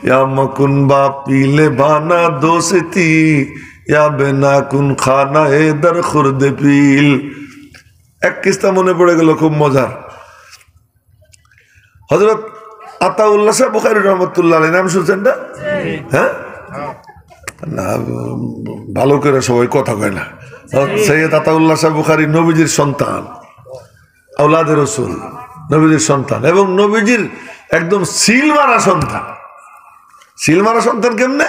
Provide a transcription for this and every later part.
या मकुन बा पीले बाना दोस्ती या बेना कुन खाना ए दर खुर्द पील। एक किस्सा मने पड़े गেল खूब मजार। हजरत আতাউল্লাহ শাহ বুখারী রহমাতুল্লাহ আলাইহি নাম শুনছেন না? হ্যাঁ না, ভালো করে সবাই কথা কয় না। সৈয়দ আতাউল্লাহ শাহ বুখারী নবীজির সন্তান, আওলাদে রাসূল, নবীজির সন্তান এবং নবীজির একদম সিল মারা সন্তান। সিল মারা সন্তান কেমনে?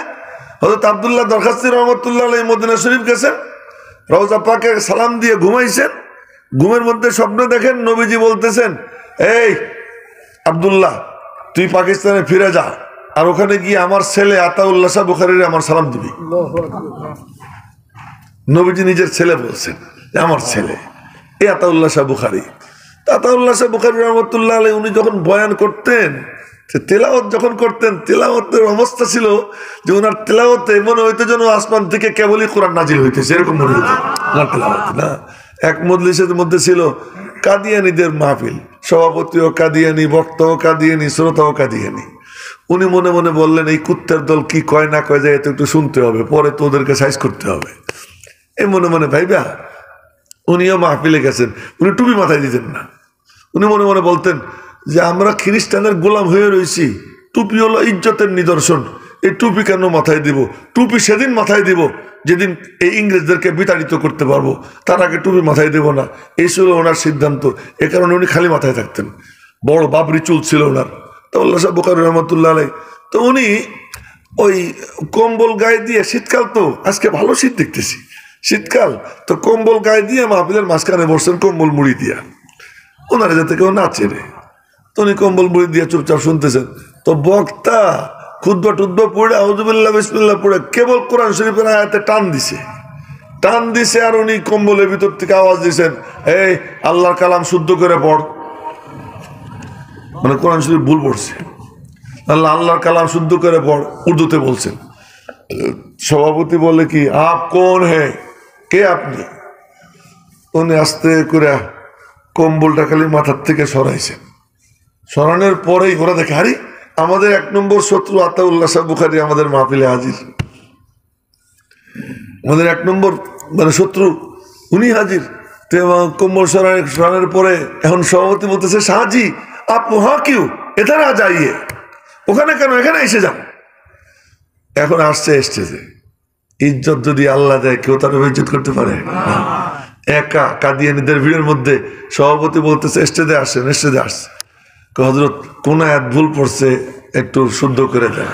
হযরত আব্দুল্লাহ দরখাস্তি রহমাতুল্লাহ আলাইহি মদিনা শরীফ গেছেন, রওজা পাকে সালাম দিয়ে ঘুমাইছেন। ঘুমের মধ্যে স্বপ্ন দেখেন নবীজি বলতেছেন, এই আব্দুল্লাহ তুই পাকিস্তানে ফিরে যা, আর ওখানে গিয়ে আমার ছেলে আতাউল্লাহ শাহ বুখারীর আমার সালাম দিবি। নবীজি নিজের ছেলে বলছেন, আমার ছেলে এই আতাউল্লাহ শাহ বুখারী। আতাউল্লাহ শাহ বুখারী রহমাতুল্লাহ আলাইহি উনি যখন বয়ান করতেন, তেলাওয়াত যখন করতেন, তেলাওয়াতের অবস্থা ছিল যে ওনার তেলাওয়াতে মনে হইতো যেন আসমান থেকে কেবলই কোরআন নাজিল হইতেছে, এরকম মনে হতো ওনার তেলাওয়াত। না, এক মজলিসের মধ্যে ছিল কাদিয়ানীদের মাহফিল, সভাপতিও কাদিয়ানী, বক্তাও কাদিয়ানী, শ্রোতাও কাদিয়ানী। উনি মনে মনে বললেন, এই কুত্তার দল কি কয় না কয় যায় এত একটু শুনতে হবে, পরে তো ওদেরকে সাইজ করতে হবে। এই মনে মনে ভাইবা উনিও মাহফিলে গেছেন। উনি টুপি মাথায় দিতেন না। উনি মনে মনে বলতেন যে আমরা খ্রিস্টানের গোলাম হয়ে রয়েছি, টুপি হলো ইজ্জতের নিদর্শন, এই টুপি কেন মাথায় দিব? টুপি সেদিন মাথায় দিব যেদিন এই ইংরেজদেরকে বিতাড়িত করতে পারবো, তার আগে টুপি মাথায় দেব না। এই ছিল ওনার সিদ্ধান্ত। এ কারণে উনি খালি মাথায় থাকতেন, বড় বাবরি চুল ছিল ওনার। আতাউল্লাহ শাহ বুখারী রহমাতুল্লাহ আলাইহি তো উনি ওই কম্বল গায়ে দিয়ে, শীতকাল তো, আজকে ভালো শীত দেখতেছি, শীতকাল তো কম্বল গায়ে দিয়ে মাহফিলের মাঝখানে বসছেন কম্বল মুড়ি দিয়া। ওনারা যাতে কেউ না চেনে, তো উনি কম্বল মুড়ি দিয়ে চুপচাপ শুনতেছেন। তো বক্তা খুতবা টুতবা পড়ে আউযুবিল্লাহ বিসমিল্লাহ পড়ে কেবল কোরআন শরীফের আয়াতে টান দিছে, আর উনি কম্বলের ভিতর থেকে আওয়াজ দিছেন, এই আল্লাহর কালাম শুদ্ধ করে পড়। মানে কোরআন শরীফ ভুল পড়ছে, আল্লাহর কালাম শুদ্ধ করে পড়, উর্দুতে বলছেন। সভাপতি বলে, কি আপ কোন হে, কে আপনি? উনি আস্তে করে কম্বলটা খালি মাথার থেকে সরাইছেন। সরানোর পরেই ওরা দেখে, আরে আমাদের এক নম্বর শত্রু আতাউল্লাহ শাহ বুখারী আমাদের মাহফিলে হাজির, আমাদের এক নম্বর মানে শত্রু উনি হাজির। কম্বল সরানোর পরে এখন সভাপতি বলতেছে, শাহজি আপ ওহা কিউ, এধার আ যাইয়ে, ওখানে কেন, এখানে এসে যান। এখন আসছে স্টেজে। ইজ্জত যদি আল্লাহ দেয়, কেউ তার ইজ্জত করতে পারে? একা কাদিয়ানীদের ভিড়ের মধ্যে সভাপতি বলতেছে, স্টেজে আসেন, স্টেজে আসছে। হযরত কোন আয়াত ভুল পড়ছে একটু শুদ্ধ করে দেন।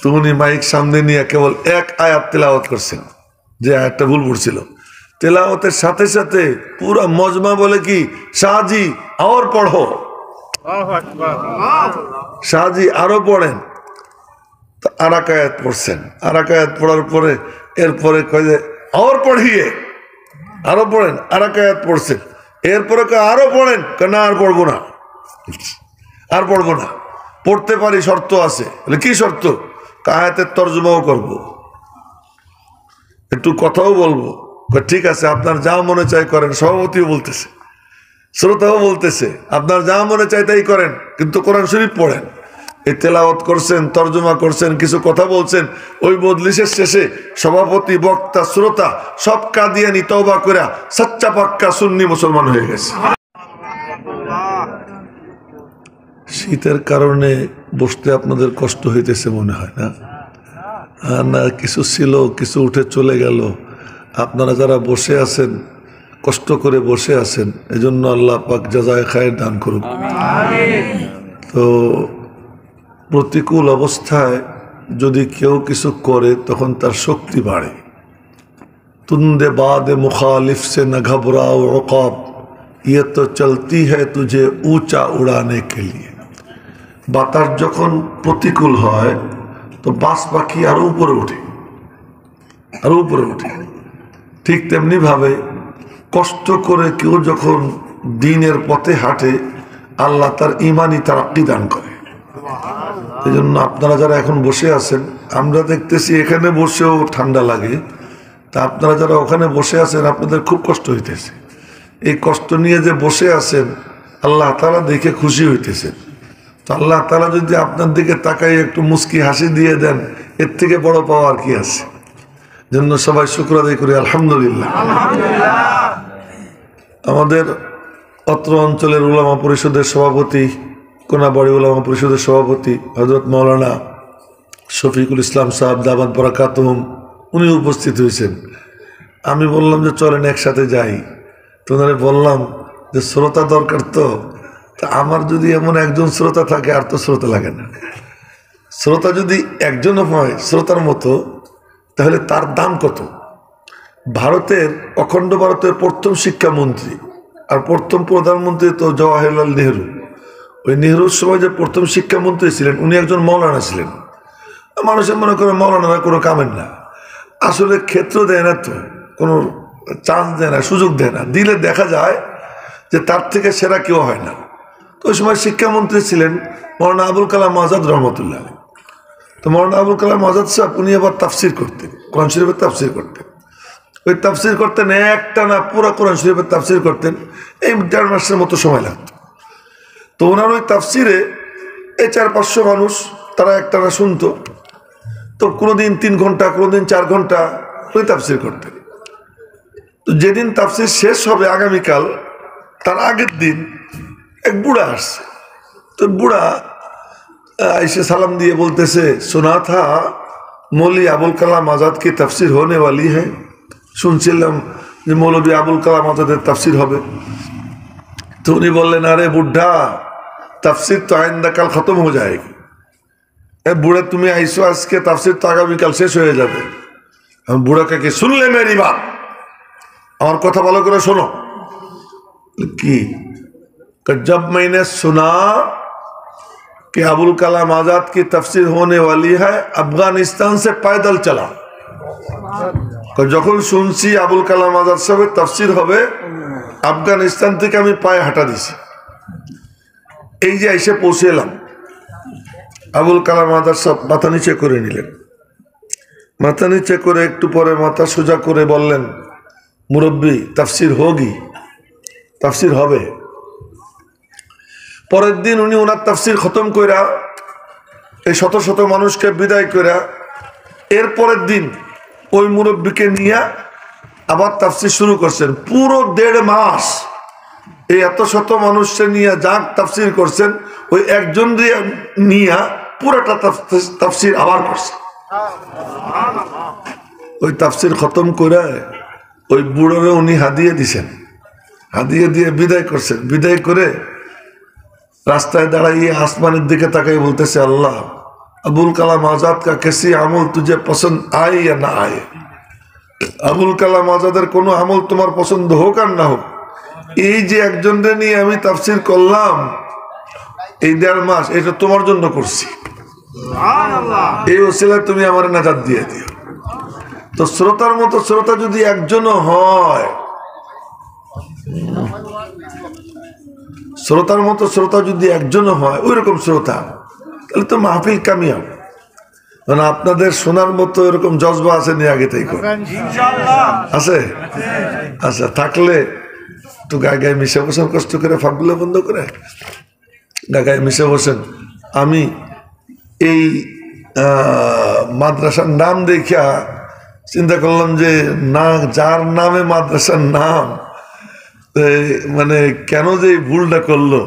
তো উনি মাইক সামনে নিয়ে কেবল এক আয়াত তেলাওয়াত করছেন, যে আয়াতটা ভুল পড়ছিল। তেলাওয়াতের সাথে সাথে পুরা মজমা বলে, কি শাহজি আর পড়ো, শাহজি আরো পড়েন। আর এক আয়াত পড়ছেন, আর এক আয়াত পড়ার পরে এরপরে কয় যে আর পড়িয়ে, আরো পড়েন। আর এক আয়াত পড়ছেন, এরপরে আরো পড়েন, না আর পড়বো না, আর পড়বো না, পড়তে পারি, শর্ত আছে। কি শর্ত? আয়াতের তর্জমাও করব, একটু কথাও বলবো। ঠিক আছে, আপনার যা মনে চাই করেন। সভাপতিও বলতেছে, শ্রোতাও বলতেছে, আপনার যা মনে চাই তাই করেন, কিন্তু কোরআন শরীফ পড়েন। এই তেলাওয়াত করছেন, তর্জমা করছেন, কিছু কথা বলছেন। ওই মজলিসের শেষে সভাপতি, বক্তা, শ্রোতা সব কাদিয়ানী তওবা করে সচ্চা পাক্কা সুন্নি মুসলমান হয়ে গেছে। শীতের কারণে বসতে আপনাদের কষ্ট হইতেছে মনে হয় না? না, কিছু ছিল, কিছু উঠে চলে গেল। আপনারা যারা বসে আছেন, কষ্ট করে বসে আছেন, এজন্য আল্লাহ পাক জাযায়ে খায়ের দান করুক। তো প্রতিকূল অবস্থায় যদি কেউ কিছু করে তখন তার শক্তি বাড়ে। তুন্দে বাদে মুখালিফ সে না ঘবরাও উকাব, ইয়ে তো চলতি হ্যায় তুঝে উঁচা উড়ানে কে লিয়ে। বাতাস যখন প্রতিকূল হয় তো বাস পাখি আরো উপরে উঠে, আরো উপরে উঠে। ঠিক তেমনি ভাবে কষ্ট করে কেউ যখন দ্বীনের পথে হাঁটে, আল্লাহ তার ঈমানি তারাক্কি দান করে। এই জন্য আপনারা যারা এখন বসে আছেন, আমরা দেখতেছি এখানে বসেও ঠান্ডা লাগে, তা আপনারা যারা ওখানে বসে আছেন আপনাদের খুব কষ্ট হইতেছে। এই কষ্ট নিয়ে যে বসে আছেন, আল্লাহ তাআলা দেখে খুশি হইতেছেন। তো আল্লাহ তাআলা যদি আপনার দিকে তাকাই একটু মুস্কি হাসি দিয়ে দেন, এর থেকে বড় পাওয়া আর কি আছে? জন্য সবাই শুকর আদায় করি আলহামদুলিল্লাহ। আমাদের অত্র অঞ্চলের উলামা পরিষদের সভাপতি, কোনাবাড়ি উলামা পরিষদের সভাপতি হযরত মাওলানা শফিকুল ইসলাম সাহেব দামাত বরাকাতুহুম, উনি উপস্থিত হয়েছেন। আমি বললাম যে চলেন একসাথে যাই। তো ওনারে বললাম যে শ্রোতা দরকার, তো তা আমার যদি এমন একজন শ্রোতা থাকে আর তো শ্রোতা লাগে না। শ্রোতা যদি একজনও হয় শ্রোতার মতো, তাহলে তার দাম কত? ভারতের, অখণ্ড ভারতের প্রথম শিক্ষামন্ত্রী আর প্রথম প্রধানমন্ত্রী তো জওয়াহরলাল নেহরু। ওই নেহরুর সময় যে প্রথম শিক্ষামন্ত্রী ছিলেন উনি একজন মৌলানা ছিলেন। মানুষের মনে করে মৌলানারা কোনো কামের না, আসলে ক্ষেত্র দেয় না, তো কোনো চান্স দেয় না, সুযোগ দেয় না, দিলে দেখা যায় যে তার থেকে সেরা কেউ হয় না। তো ওই সময় শিক্ষামন্ত্রী ছিলেন মৌলানা আবুল কালাম আজাদ রহমতুল্লাহ। তো মৌলানা আবুল কালাম আজাদ সাহেব উনি আবার তাফসির করতেন, কোরআন শরীফের তাফসির করতেন। ওই তাফসির করতেন একটা না, পুরো কোরআন শরীফের তাফসির করতেন, এই 1.5 মাসের মতো সময় লাগতো। তো ওনার ওই তাফসিরে এই 400-500 মানুষ তারা একটানা শুনতো। তো কোনোদিন 3 ঘন্টা, কোনোদিন 4 ঘন্টা ওই তাফসির করতেন। তো যেদিন তাফসির শেষ হবে আগামীকাল, তার আগের দিন এক বুড়া আসছে। তো বুড়া ऐसे सलाम दिए बोलते से सुना था मौलवी अबुल कलाम आज़ाद की तफसीर होने वाली है। শুনছিলাম যে মৌলভী আবুল কালাম আজাদের তাফসির হবে। তো উনি বললেন, আরে বুढ़ा, तफसीर तो आइंदा कल खत्म हो जाएगी। বুড়া তুমি আইসো আজকে, তাফসির তো আগামীকাল শেষ হয়ে যাবে। আমি বুড়াকে কি শুনলে মেরি বাত, আমার কথা ভালো করে শোনো। কি? जब मैंने सुना कि अबुल कलाम आजाद की तफसीर होने वाली है, अफगानिस्तान से पैदल चला। যখন শুনছি আবুল কালাম আজাদ সাহেবের তাফসির হবে, আফগানিস্তান থেকে আমি পায়ে হাঁটা দিছি। এই যে এসে পৌঁছে এলাম, আবুল কালাম আজাদ সাহেব মাথা নিচে করে নিলেন। মাথা নিচে করে একটু পরে মাথা সোজা করে বললেন, মুরব্বী তাফসির হোগি, তাফসির হবে। পরের দিন উনি ওনার তাফসির খতম কইরা এই শত শত মানুষকে বিদায় কইরা এর পরের দিন ওই মুরব্বীকে নিয়ে আবার তাফসির শুরু করছেন। পুরো 1.5 মাস এই এত শত মানুষকে নিয়ে যাক তাফসির করছেন, ওই একজন নিয়ে পুরোটা তাফসির আবার করছেন। ওই তাফসির খতম করে ওই বুড়োরে উনি হাদিয়ে দিছেন, হাদিয়ে দিয়ে বিদায় করছেন। বিদায় করে রাস্তায় দাঁড়াইয়ে আসমানের দিকে তাকাই বলতেছে, আল্লাহ अबुल कलाम आजाद का कैसी আমল तुझे पसंद आए या ना आए। আবুল কালাম আজাদের কোনো আমল তোমার পছন্দ হোক আর না হোক, এই যে একজনকে নিয়ে আমি তাফসির করলাম এই 1.5 মাস, এটা তোমার জন্য করছি, এই ওসিলায় তুমি আমার নাজাত দিয়ে দিও। তো শ্রোতার মতো শ্রোতা যদি একজনও হয়, শ্রোতার মতো শ্রোতা যদি একজনও হয়, ওই রকম শ্রোতা, তাহলে তো মাহফিল কামিয়াব। মানে আপনাদের শোনার মতো এরকম জজবা আছে নি আগে থেকে? আছে? আচ্ছা, থাকলে একটু গায়ে গায়ে মিশে বসেন, কষ্ট করে ফাঁকগুলো বন্ধ করে গায়ে গায়ে মিশে বসেন। আমি এই মাদ্রাসার নাম দেখিয়া চিন্তা করলাম যে না, যার নামে মাদ্রাসার নাম, মানে কেন যে ভুলটা করলো।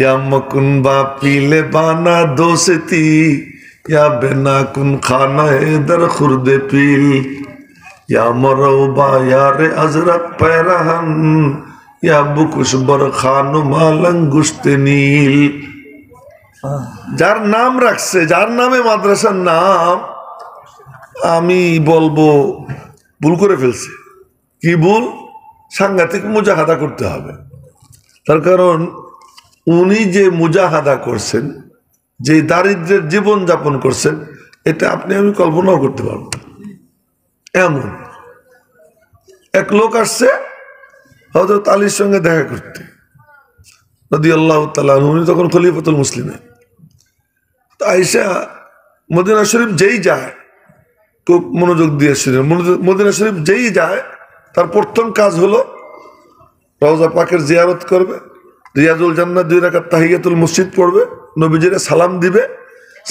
या मकुन बा पीले बाना दोस्ती, या बेना कुन खाना दर खुर्दे पील, या मरोबा यार अजरत पैरहन, या बुकुश बर खानु मालंग गुश्ते नील। যার নাম রাখছে, যার নামে মাদ্রাসার নাম, আমি বলবো ভুল করে ফেলছে। কি ভুল? সাংঘাতিক মুজাহাদা করতে হবে। তার কারণ উনি যে মুজাহাদা করছেন, যে দারিদ্র্যের জীবন যাপন করছেন, এটা আপনি আমি কল্পনাও করতে পারব। এমন এক লোক আসছে হযরত আলীর সঙ্গে দেখা করতে, রাদিয়াল্লাহু তাআলা আনহু, উনি তখন খলিফাতুল মুসলিমিন। তো আয়েশা মদিনা শরীফ যেই যায়, খুব মনোযোগ দিয়ে শুনেন, মদিনা শরীফ যেই যায় তার প্রথম কাজ হলো রওজা পাকের জিয়ারত করবে, রিয়াজুল জান্নাত 2 রাকাত তাহিয়াতুল মসজিদ পড়বে, নবীজিরে সালাম দিবে,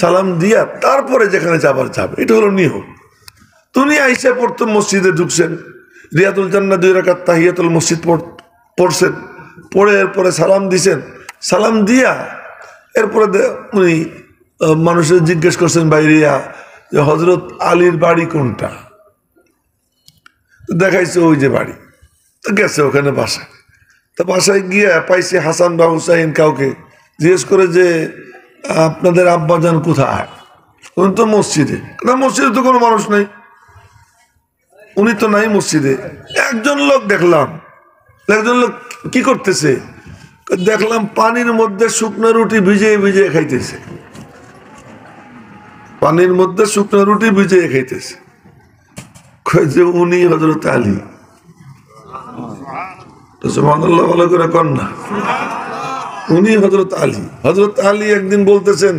সালাম দিয়া তারপরে যেখানে যাবার যাবে। এটা হলো নিয়ম। তুমি আইসা প্রথম মসজিদে ঢুকছেন, রিয়াজুল জান্নাত 2 রাকাত তাহিয়াতুল মসজিদ পড়ছেন, পড়ে এরপরে সালাম দিছেন, সালাম দিয়া এরপরে উনি মানুষের জিজ্ঞেস করছেন বাইরিয়া যে হযরত আলীর বাড়ি কোনটা, দেখাইছে ওই যে বাড়ি, তো গেছে ওখানে বাসায়। তো বাসায় গিয়ে পাইছে হাসান বা হুসাইন, কাউকে জিজ্ঞেস করে যে আপনাদের আব্বাজান কোথায়? উনি তো মসজিদে। না, মসজিদে তো কোনো মানুষ নাই, উনি তো নাই মসজিদে। একজন লোক দেখলাম, একজন লোক কি করতেছে, দেখলাম পানির মধ্যে শুকনো রুটি ভিজিয়ে ভিজিয়ে খাইতেছে, পানির মধ্যে শুকনো রুটি ভিজিয়ে খাইতেছে। যে উনি হযরত আলী। সুবহানাল্লাহ, ভালো করে কর না। উনি হযরত আলী। হযরত আলী একদিন বলতেছেন,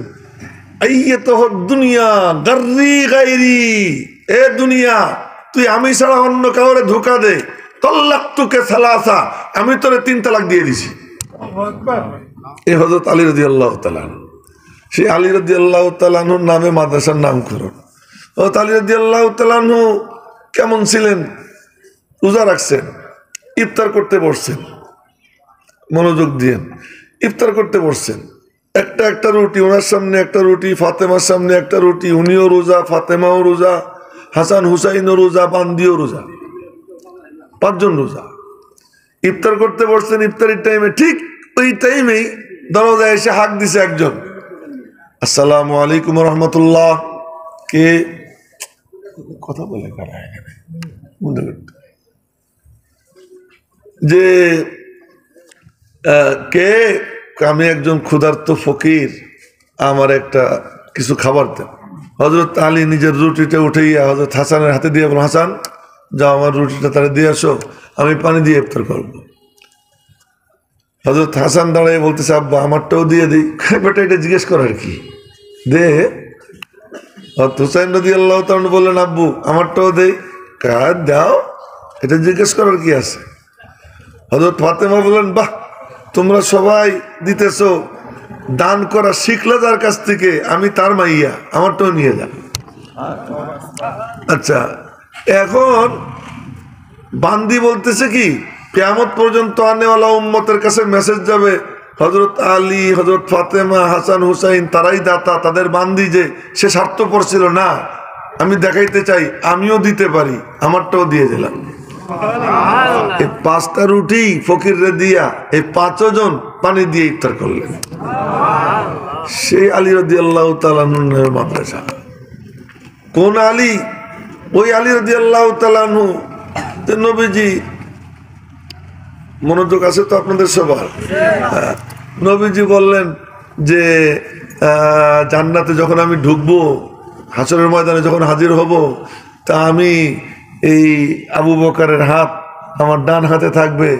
আইয়াতুহ দুনিয়া গাররি গায়রি, এ দুনিয়া তুই আমি ছাড়া অন্য কাউরে ধোঁকা দে, তাল্লাকতুকে সালাসা, আমি তোরে 3 তালাক দিয়ে দিছি। এই হযরত আলী রাদিয়াল্লাহু তাআলা। সেই আলী রাদিয়াল্লাহু তাআলার নামে মাদ্রাসার নামকরণ। হযরত আলী রাদিয়াল্লাহু তাআলা কেমন ছিলেন? রোজা রাখছেন, ইফতার করতে বসছেন, মনোযোগ দিয়ে ইফতার করতে বসছেন। একটা রুটি ওনার সামনে, একটা রুটি ফাতেমার সামনে, একটা রুটি, উনিও রোজা, ফাতেমাও রোজা, হাসান হুসাইনও রোজা, বান্দিও রোজা, 5 জন রোজা। ইফতার করতে বসছেন, ইফতারির টাইমে ঠিক ওই টাইমেই দরজায় এসে হাঁক দিছে একজন, আসসালামু আলাইকুম রহমতুল্লাহ। কে? কথা বলে কারা এখানে? যে কে? আমি একজন ক্ষুধার্ত ফকির, আমার একটা কিছু খাবার দেন। হযরত আলী নিজের রুটিটা উঠাইয়া হযরত হাসানের হাতে দিয়ে বলেন, হাসান যাও আমার রুটিটা তারা দিয়ে আসো, আমি পানি দিয়ে ইফতার করবো। হযরত হাসান দাঁড়িয়ে বলতেছে, আব্বা আমারটাও দিয়ে দিই। বেটা এটা জিজ্ঞেস করার কি, দে। হুসাইন রাদিয়াল্লাহু তাআলা বললেন, আব্বু আমারটাও দেই। কার দাও, এটা জিজ্ঞেস করার কি আছে? হযরত ফাতেমা বললেন, বাহ, তোমরা সবাই দিতেছ, দান করা শিখলে যার কাছ থেকে, আমি তার মাইয়া, আমারটাও নিয়ে যা। আচ্ছা, এখন বান্দি বলতেছে কি, কিয়ামত পর্যন্ত আনেওয়ালা উম্মতের কাছে মেসেজ যাবে, হযরত আলী, হযরত ফাতেমা, হাসান হুসাইন তারাই দাতা, তাদের বান্দি যে সে স্বার্থপর ছিল না। আমি দেখাইতে চাই আমিও দিতে পারি, আমারটাও দিয়ে দিলাম। এই 5টা রুটি ফকিররে দিয়া এই 5 জন পানি দিয়ে ইফতার করলেন। সেই আলী রাদিয়াল্লাহু তাআলা আনহুর মাদ্রাসা। কোন আলী? ওই আলী রাদিয়াল্লাহু তাআলা আনহু নবীজি, মনোযোগ আছে তো আপনাদের সবার? নবীজি বললেন যে জান্নাতে যখন আমি ঢুকবো, হাসরের ময়দানে যখন হাজির হব, তা আমি এই আবু বকরের হাত আমার ডান হাতে থাকবে,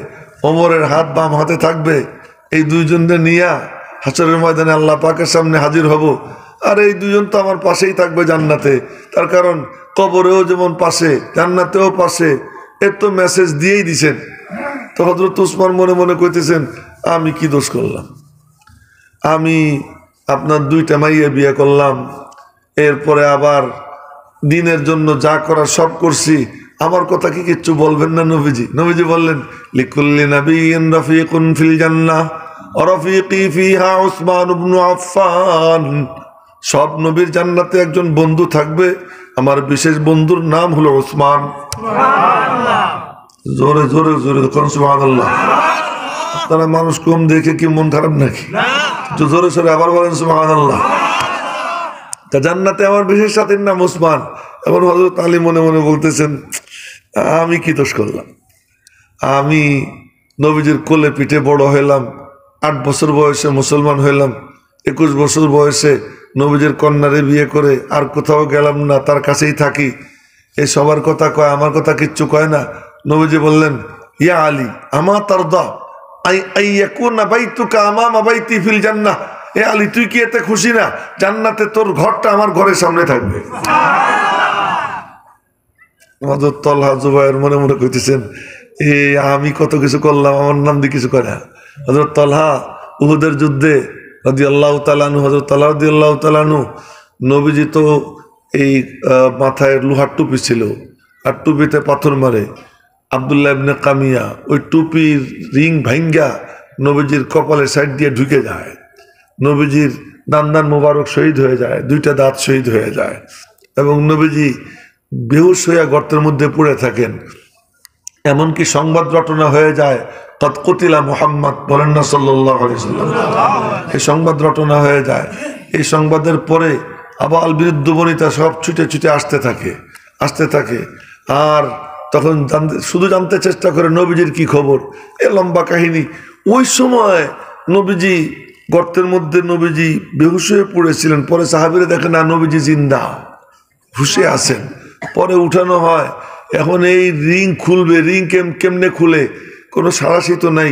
ওমরের হাত বাম হাতে থাকবে। এই 2 জনকে নিয়ে হাসরের ময়দানে আল্লাহ পাকের সামনে হাজির হব। আর এই 2 জন তো আমার পাশেই থাকবে জান্নাতে, তার কারণ কবরেও যেমন পাশে, জান্নাতেও পাশে। এর তো মেসেজ দিয়েই দিছেন। তো হযরত উসমান মনে মনে কইতেছেন, আমি কি দোষ করলাম? আমি আপনার 2টা মাইয়া বিয়ে করলাম, এরপরে আবার দিনের জন্য যা করার সব করছি, আমার কথা কি কিচ্ছু বলবেন না নবীজি? নবীজি বললেন, লিকুল্লি নাবিয়্যিন রাফিকুন ফিল জান্নাহ ওয়া রাফিকি ফিহা উসমান ইবনে আফফান। সব নবীর জান্নাতে একজন বন্ধু থাকবে, আমার বিশেষ বন্ধুর নাম হলো উসমান। সুবহানাল্লাহ। জোরে জোরে জোরে সুবহানাল্লাহ। আপনারা মানুষ কম দেখে কি মন খারাপ নাকি? তো জোরে জোরে আবার বলেন সুবহানাল্লাহ। তা জান্নাতে আমার বিশেষ সাথীর নাম উসমান। এখন হযরত আলী মনে মনে বলতেছেন, আমি কি দোষ করলাম? আমি নবীজির কোলে পিঠে বড় হইলাম, 8 বছর বয়সে মুসলমান হইলাম, 21 বছর বয়সে নবীজির কন্যারে বিয়ে করে আর কোথাও গেলাম না, তার কাছেই থাকি। এই সবার কথা কয়, আমার কথা কিচ্ছু কয় না। নবীজি বললেন, ইয়া আলী আমা তারদা আইয়াকুনা বাইতুকা আমামা বাইতি ফিল জান্নাহ। এ আলী, তুই কি এতে খুশি না জান্নাতে তোর ঘরটা আমার ঘরের সামনে থাকবে? হযরত তালহা জুবায়ের মনে মনে কইতেছেন, আমি কত কিছু করলাম, আমার নাম দিয়ে কিছু করে না। হযরত তালহা উহুদের যুদ্ধে রাদিয়াল্লাহু তাআলা আনহু, হযরত তালহা রাদিয়াল্লাহু তাআলা আনহু, নবীজি তো এই মাথায় লোহার টুপি ছিল, আর টুপিতে পাথর মারে। আব্দুল্লাহ ইবনে কামিয়া ওই টুপির রিং ভাঙ্গা নবীজির কপালের সাইড দিয়ে ঢুকে যায়, নবীজির দান মোবারক শহীদ হয়ে যায়, দুইটা দাঁত শহীদ হয়ে যায়, এবং নবীজি বেহুশ হইয়া গর্তের মধ্যে পড়ে থাকেন। এমনকি সংবাদ রটনা হয়ে যায় কদ কুতিলা মুহাম্মদ, বলেন না সাল্লাল্লাহু আলাইহি ওয়াসাল্লাম। এই সংবাদ রটনা হয়ে যায়। এই সংবাদের পরে আবাল বিরুদ্ধ বনিতা সব ছুটে ছুটে আসতে থাকে আর তখন শুধু জানতে চেষ্টা করে নবীজির কি খবর। এ লম্বা কাহিনী। ওই সময় নবীজি গর্তের মধ্যে নবীজি বেহুশ হয়ে পড়েছিলেন। পরে সাহাবীরা দেখে না নবীজি জিন্দা, হুশে আছেন। পরে উঠানো হয়। এখন এই রিং খুলবে, রিং কেমনে খুলে, কোনো সাড়াশি তো নাই।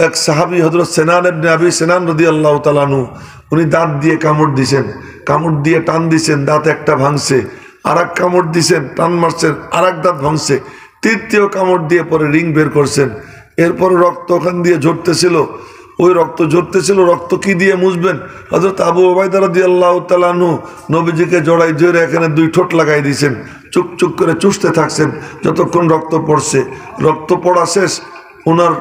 এক সাহাবী হযরত সিনান ইবনে আবি সিনান রাদিয়াল্লাহু তাআলা আনহু, উনি দাঁত দিয়ে কামড় দিছেন, কামড় দিয়ে টান দিছেন, দাঁত একটা ভাঙছে। আর এক কামড় দিছেন, টান মারছেন, আর এক দাঁত ভাঙছে। তৃতীয় কামড় দিয়ে পরে রিং বের করছেন। এরপরে রক্ত ওখান দিয়ে ঝরতেছিল। ওই রক্ত ঝরতেছিল, রক্ত কি দিয়ে মুছবেন? হযরত আবু উবাইদা রাদিয়াল্লাহু তাআলা আনহু নবীজিকে জড়াই ধরে এখানে দুই ঠোঁট লাগাই দিয়েছেন, চুক চুক করে চুষতে থাকছেন যতক্ষণ রক্ত পড়ছে। রক্ত পড়া শেষ, ওনার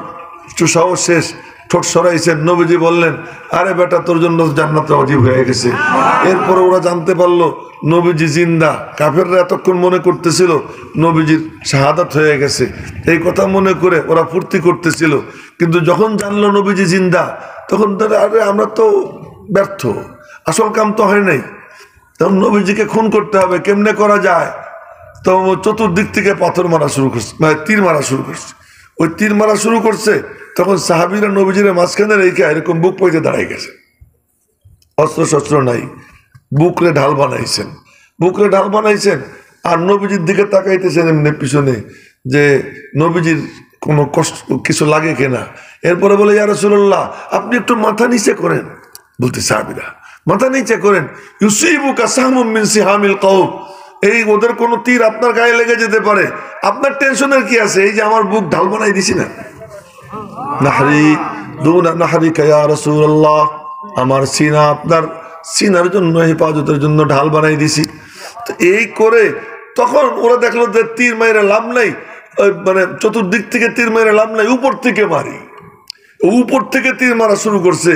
চুষাও শেষ, ঠোঁট সরাইছেন। নবীজি বললেন, আরে বেটা, তোর জন্য জান্নাত ওয়াজিব হয়ে গেছে। এরপরে ওরা জানতে পারলো নবীজি জিন্দা। কাফেররা এতক্ষণ মনে করতেছিল নবীজির শাহাদাত হয়ে গেছে, এই কথা মনে করে ওরা ফুর্তি করতেছিল। কিন্তু যখন জানলো নবীজি জিন্দা, তখন তারা, আরে আমরা তো ব্যর্থ, আসল কাম তো হয় নাই, তখন নবীজিকে খুন করতে হবে, কেমনে করা যায়? তো চতুর্দিক থেকে পাথর মারা শুরু করছে, মানে তীর মারা শুরু করছে। ওই তীর মারা শুরু করছে, তখন সাহাবীরা নবীজির মাঝখানে রেখে এরকম বুক পইতে দাঁড়াই গেছে। অস্ত্র শস্ত্র নাই, বুকরে ঢাল বানাইছেন আর নবীজির দিকে তাকাইতেছেন এমনি পিছনে, যে নবীজির কোনো কষ্ট কিছু লাগে কিনা। এরপরে বলে, ইয়া রাসূলুল্লাহ, আপনি একটু মাথা নিচে করেন। বলতে সাহাবীরা, মাথা নিচে করেন। ইউসিবুকা সাহমুম মিন সিহামিল কওম, এই ওদের কোনো তীর আপনার গায়ে লেগে যেতে পারে, আপনার টেনশনের কি আছে? এই যে আমার বুক ঢাল বানাই দিছি না, নাহরি দুনা নাহরিকা ইয়া রাসূলুল্লাহ, আমার সিনা আপনার সিনার জন্য, হেফাজতের জন্য ঢাল বানাই দিছি। তো এই করে তখন ওরা দেখলো যে তীর মাইরে লাভ নাই, মানে চতুর্দিক থেকে তীর মাইরে লাভ নাই, উপর থেকে মারি। উপর থেকে তীর মারা শুরু করছে।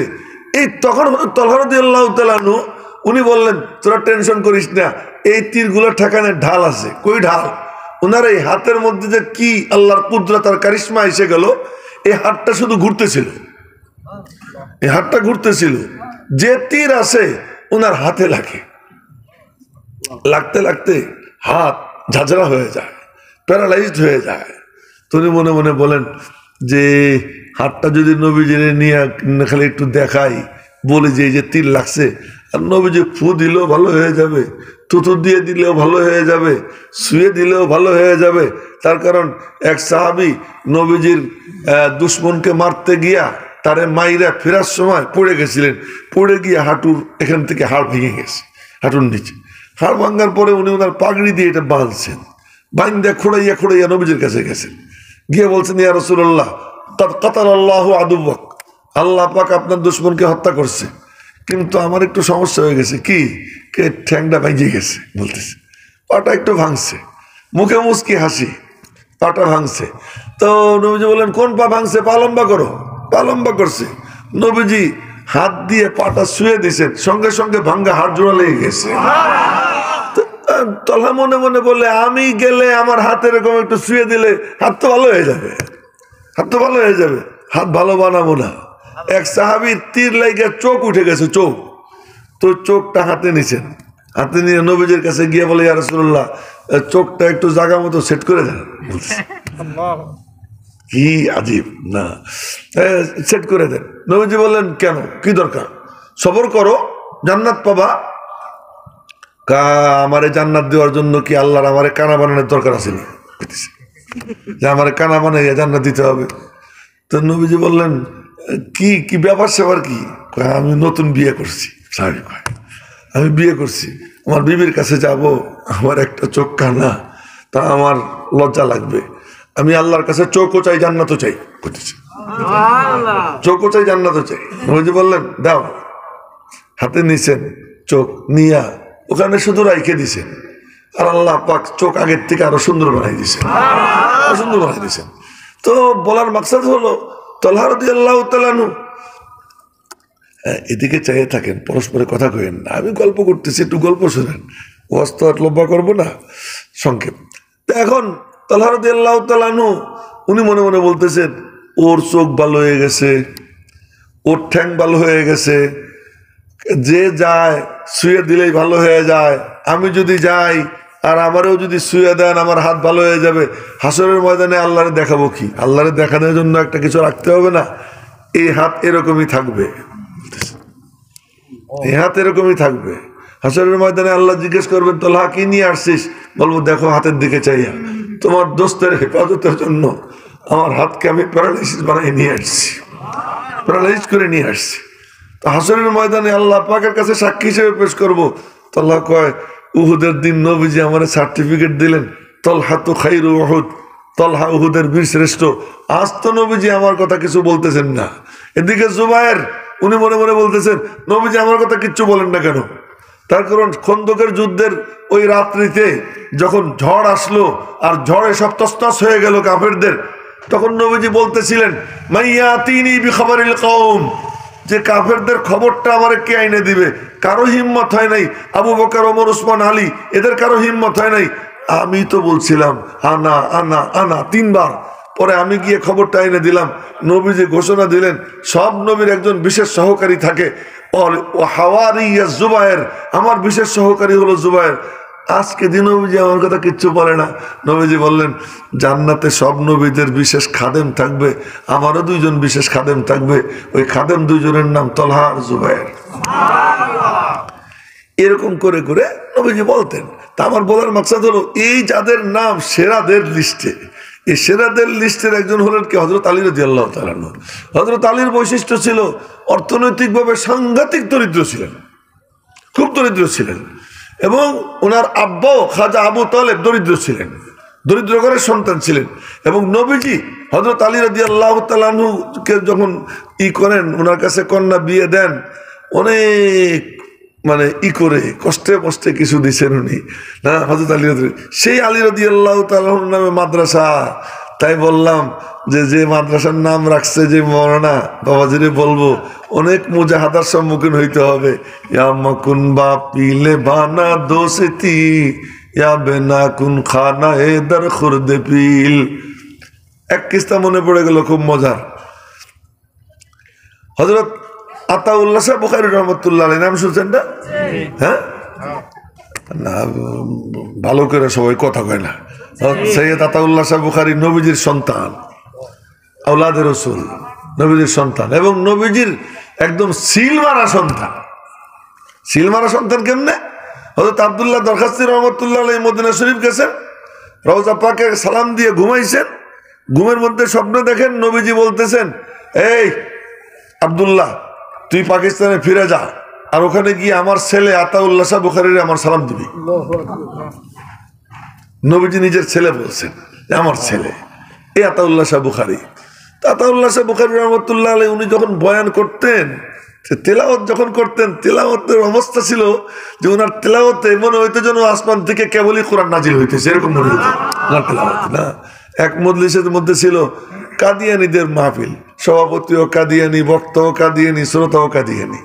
এই তখন তালহা রাদিয়াল্লাহু তাআলা আনহু, উনি বললেন, তোরা টেনশন করিস না, এই তীরগুলো ঠেকানে ঢাল আছে। কই ঢাল? ওনার এই হাতের মধ্যে যে কি আল্লাহর কুদরত আর কারিশমা এসে গেল, এই হাতটা শুধু ঘুরতেছিল, এই হাতটা ঘুরতেছিল। যে তীর আছে ওনার হাতে লাগে, লাগতে লাগতে হাত ঝাঁঝরা হয়ে যায়, প্যারালাইজড হয়ে যায়। তিনি মনে মনে বলেন যে হাতটা যদি নবীজিরে নিয়ে খালি একটু দেখাই, বলে যে এই যে তীর লাগছে, আর নবীজি ফু দিলেও ভালো হয়ে যাবে, তুতু দিয়ে দিলেও ভালো হয়ে যাবে, শুয়ে দিলেও ভালো হয়ে যাবে। তার কারণ এক সাহাবী নবীজির দুশ্মনকে মারতে গিয়া তারে মাইরা ফেরার সময় পড়ে গেছিলেন, পড়ে গিয়ে হাঁটুর এখান থেকে হাড় ভেঙে গেছে, হাঁটুর নিচে হাড় ভাঙার পরে উনি ওনার পাগড়ি দিয়ে এটা বাঁধছেন, বাঁধা খোড়াইয়া নবীজির কাছে গেছেন, গিয়ে বলছেন, ইয়া রাসূলুল্লাহ, কাদ কাতালাল্লাহু আদুওয়াক, আল্লাহ পাক আপনার দুশ্মনকে হত্যা করছে, কিন্তু আমার একটু সমস্যা হয়ে গেছে। কি? কে ঠ্যাংটা ভেঙে গেছে, বলতেছে পাটা একটু ভাঙছে, মুখে মুচকি হাসি, পাটা ভাঙছে। তো নবীজি বললেন, কোন পা ভাঙছে? পা লম্বা করো। পা লম্বা করছে। নবীজি হাত দিয়ে পাটা শুয়ে দিয়েছেন, সঙ্গে সঙ্গে ভাঙ্গা হাত জোড়া লেগে গেছে। তালহা মনে মনে বলে, আমি গেলে আমার হাত এরকম একটু শুয়ে দিলে হাত তো ভালো হয়ে যাবে, হাত তো ভালো হয়ে যাবে, হাত ভালো বানাবো না। এক সাহাবীর তীর লাইগা চোখ উঠে গেছে, চোখ। তো চোখটা হাতে নিছেন, হাতে নিয়ে নবীজির কাছে গিয়ে বলে, ইয়া রাসূলুল্লাহ, চোখটা একটু জায়গা মতো সেট করে দেন। কি আজীব না, সেট করে দেন। নবীজি বললেন, কেন, কি দরকার? সবর করো, জান্নাত পাবা। আমারে জান্নাত দেওয়ার জন্য কি আল্লাহর আমারে কানা বানানোর দরকার আছে নি, যে আমারে কানা বানাইয়া জান্নাত দিতে হবে? তো নবীজি বললেন, কি কি ব্যাপার সেবার কি? আমি নতুন বিয়ে করছি, স্বাভাবিক হয়, আমি বিয়ে করছি, আমার বিবির কাছে যাব, আমার একটা চোখ কানা, তা আমার লজ্জা লাগবে, আমি আল্লাহর কাছে চোখও চাই, জান্নাতও চাই, করতেছি। চোখও চাই জান্নাতও চাই। নবীজি বললেন দাও, হাতে নিছেন চোখ নিয়া ওখানে শুধু রাইখে দিছেন, আর আল্লাহ পাক চোখ আগের থেকে আরো সুন্দর বানাই দিছেন, সুন্দর বানাই দিছেন। তো বলার মাকসাদ হলো তলহা রাদিয়াল্লাহু তাআলা আনহু এদিকে চাইয়ে থাকেন, পরস্পরে কথা কইেন না, আমি গল্প করতেছি, একটু গল্প শোনেন, ওয়াজ তো আর লম্বা করবো না, সংক্ষেপ। তো এখন তলহা রাদিয়াল্লাহু তাআলা আনহু উনি মনে মনে বলতেছেন ওর চোখ ভালো হয়ে গেছে, ওর ঠ্যাং ভালো হয়ে গেছে, যে যায় শুয়ে দিলেই ভালো হয়ে যায়, আমি যদি যাই আর আমারও যদি শুয়ে দেন আমার হাত ভালো হয়ে যাবে, হাসরের ময়দানে আল্লাহরে দেখাবো কি? আল্লাহরে দেখানোর জন্য একটা কিছু রাখতে হবে না? এই হাত এরকমই থাকবে, এই হাত এরকমই থাকবে। হাসরের ময়দানে আল্লাহ জিজ্ঞেস করবেন তলহা কি নিয়ে আসছিস? বলবো দেখো হাতের দিকে চাইয়া তোমার দোস্তের হেফাজতের জন্য আমার হাতকে আমি প্যারালাইসিস বানাই নিয়ে আসছি, প্যারালাইজ করে নিয়ে আসছি। তো হাসরের ময়দানে আল্লাহ পাকের কাছে সাক্ষী হিসেবে পেশ করবো। তলহা কয় উহুদের দিন নবীজি আমার সার্টিফিকেট দিলেন, তলহা তো খাইরু উহুদ, তলহা উহুদের বীর শ্রেষ্ঠ। আজ তো নবীজি আমার কথা কিছু বলতেছেন না। এদিকে জুবায়ের উনি মনে মনে বলতেছেন নবীজি আমার কথা কিচ্ছু বলেন না কেন? তার কারণ খন্দকের যুদ্ধের ওই রাত্রিতে যখন ঝড় আসলো আর ঝড়ে সব তছনছ হয়ে গেল কাফেরদের, তখন নবীজি বলতেছিলেন মাইয়াতিনি বিখবরিল কওম, যে কাফেরদের খবরটা আমার কে আইনে দিবে? কারো হিম্মত হয় নাই। আবু বকর, ওমর, উসমান, আলী এদের কারো হিম্মত হয় নাই। আমি তো বলছিলাম আনা আনা আনা তিনবার, পরে আমি গিয়ে খবরটা এনে দিলাম। নবীজি ঘোষণা দিলেন সব নবীর একজন বিশেষ সহকারী থাকে, হাওয়ারিয়া জুবায়ের, আমার বিশেষ সহকারী হলো জুবায়ের। আজকে দিন নবীজি আমার কথা কিচ্ছু বলে না। নবীজি বললেন জান্নাতে সব নবীদের বিশেষ খাদেম থাকবে, আমারও দুইজন বিশেষ খাদেম থাকবে, ওই খাদেম দুইজনের নাম তলহা আর জুবায়ের। এরকম করে করে নবীজি বলতেন। তা আমার বলার মাকসাদ হলো এই যাদের নাম সেরাদের লিস্টে, এই সেরাদের লিস্টের একজন হলেন কি? হযরত আলী রাদিয়াল্লাহু তাআলা আনহু। হযরত আলীর বৈশিষ্ট্য ছিল অর্থনৈতিকভাবে সাংঘাতিক দরিদ্র ছিলেন, খুব দরিদ্র ছিলেন, এবং ওনার আব্বাও খাজা আবু তালেব দরিদ্র ছিলেন, দরিদ্র ঘরের সন্তান ছিলেন। এবং নবীজি হযরত আলী রাদিয়াল্লাহু তাআলা আনহুকে যখন করেন, ওনার কাছে কন্যা বিয়ে দেন, অনেক মানে করে কষ্টে কষ্টে কিছু দিচ্ছেন উনি না হযরত আলী। সেই আলী রাদিয়াল্লাহু তাআলার নামে মাদ্রাসা, তাই বললাম যে মাদ্রাসার নাম রাখছে যে মৌলানা বাবাজিরে বলবো অনেক মুজাহাদার সম্মুখীন হইতে হবে। ইয়া মাকুন বা পিলে বানা দোস্তি, ইয়া বেনা কুন খানা এ দর খুরদে পিল। এক কিস্তা মনে পড়ে গেল খুব মজার। হযরত আতাউল্লাহ শাহ বুখারী রাহমাতুল্লাহ আলাইহি নাম শুনছেন না? হ্যাঁ না, ভালো করে সবাই কথা কয় না। সৈয়দ আতাউল্লাহ শাহ বুখারী নবীজির সন্তান, আওলাদে রাসূল, নবীজির সন্তান, এবং নবীজির একদম সিল মারা সন্তান। সিল মারা সন্তান কেমনে? হযরত আব্দুল্লাহ দরখাস্তি রহমতুল্লাহ আলাইহি মদিনা শরীফ গেছেন, রওজা পাকে সালাম দিয়ে ঘুমাইছেন। ঘুমের মধ্যে স্বপ্ন দেখেন নবীজি বলতেছেন এই আব্দুল্লাহ তুই পাকিস্তানে ফিরে যা, আর ওখানে গিয়ে আমার ছেলে আতাউল্লাহ শাহ বুখারীর আমার সালাম দিবি। নবীজি নিজের ছেলে বলছেন আমার ছেলে এই আতাউল্লাহ শাহ বুখারী। আতাউল্লাহ শাহ বুখারী রাহমাতুল্লাহ আলাইহি উনি যখন বয়ান করতেন, তেলাওয়াত যখন করতেন, তেলাওয়াতের অবস্থা ছিল যে ওনার তেলাওয়াতে মনে হইতো যেন আসমান থেকে কেবলই কোরআন নাজিল হইতেছে, এরকম মনে হইতো ওনার তেলাওয়াতে। না, এক মজলিসের মধ্যে ছিল কাদিয়ানীদের মাহফিল, সভাপতিও কাদিয়ানী, বক্তাও কাদিয়ানী, শ্রোতাও কাদিয়ানী।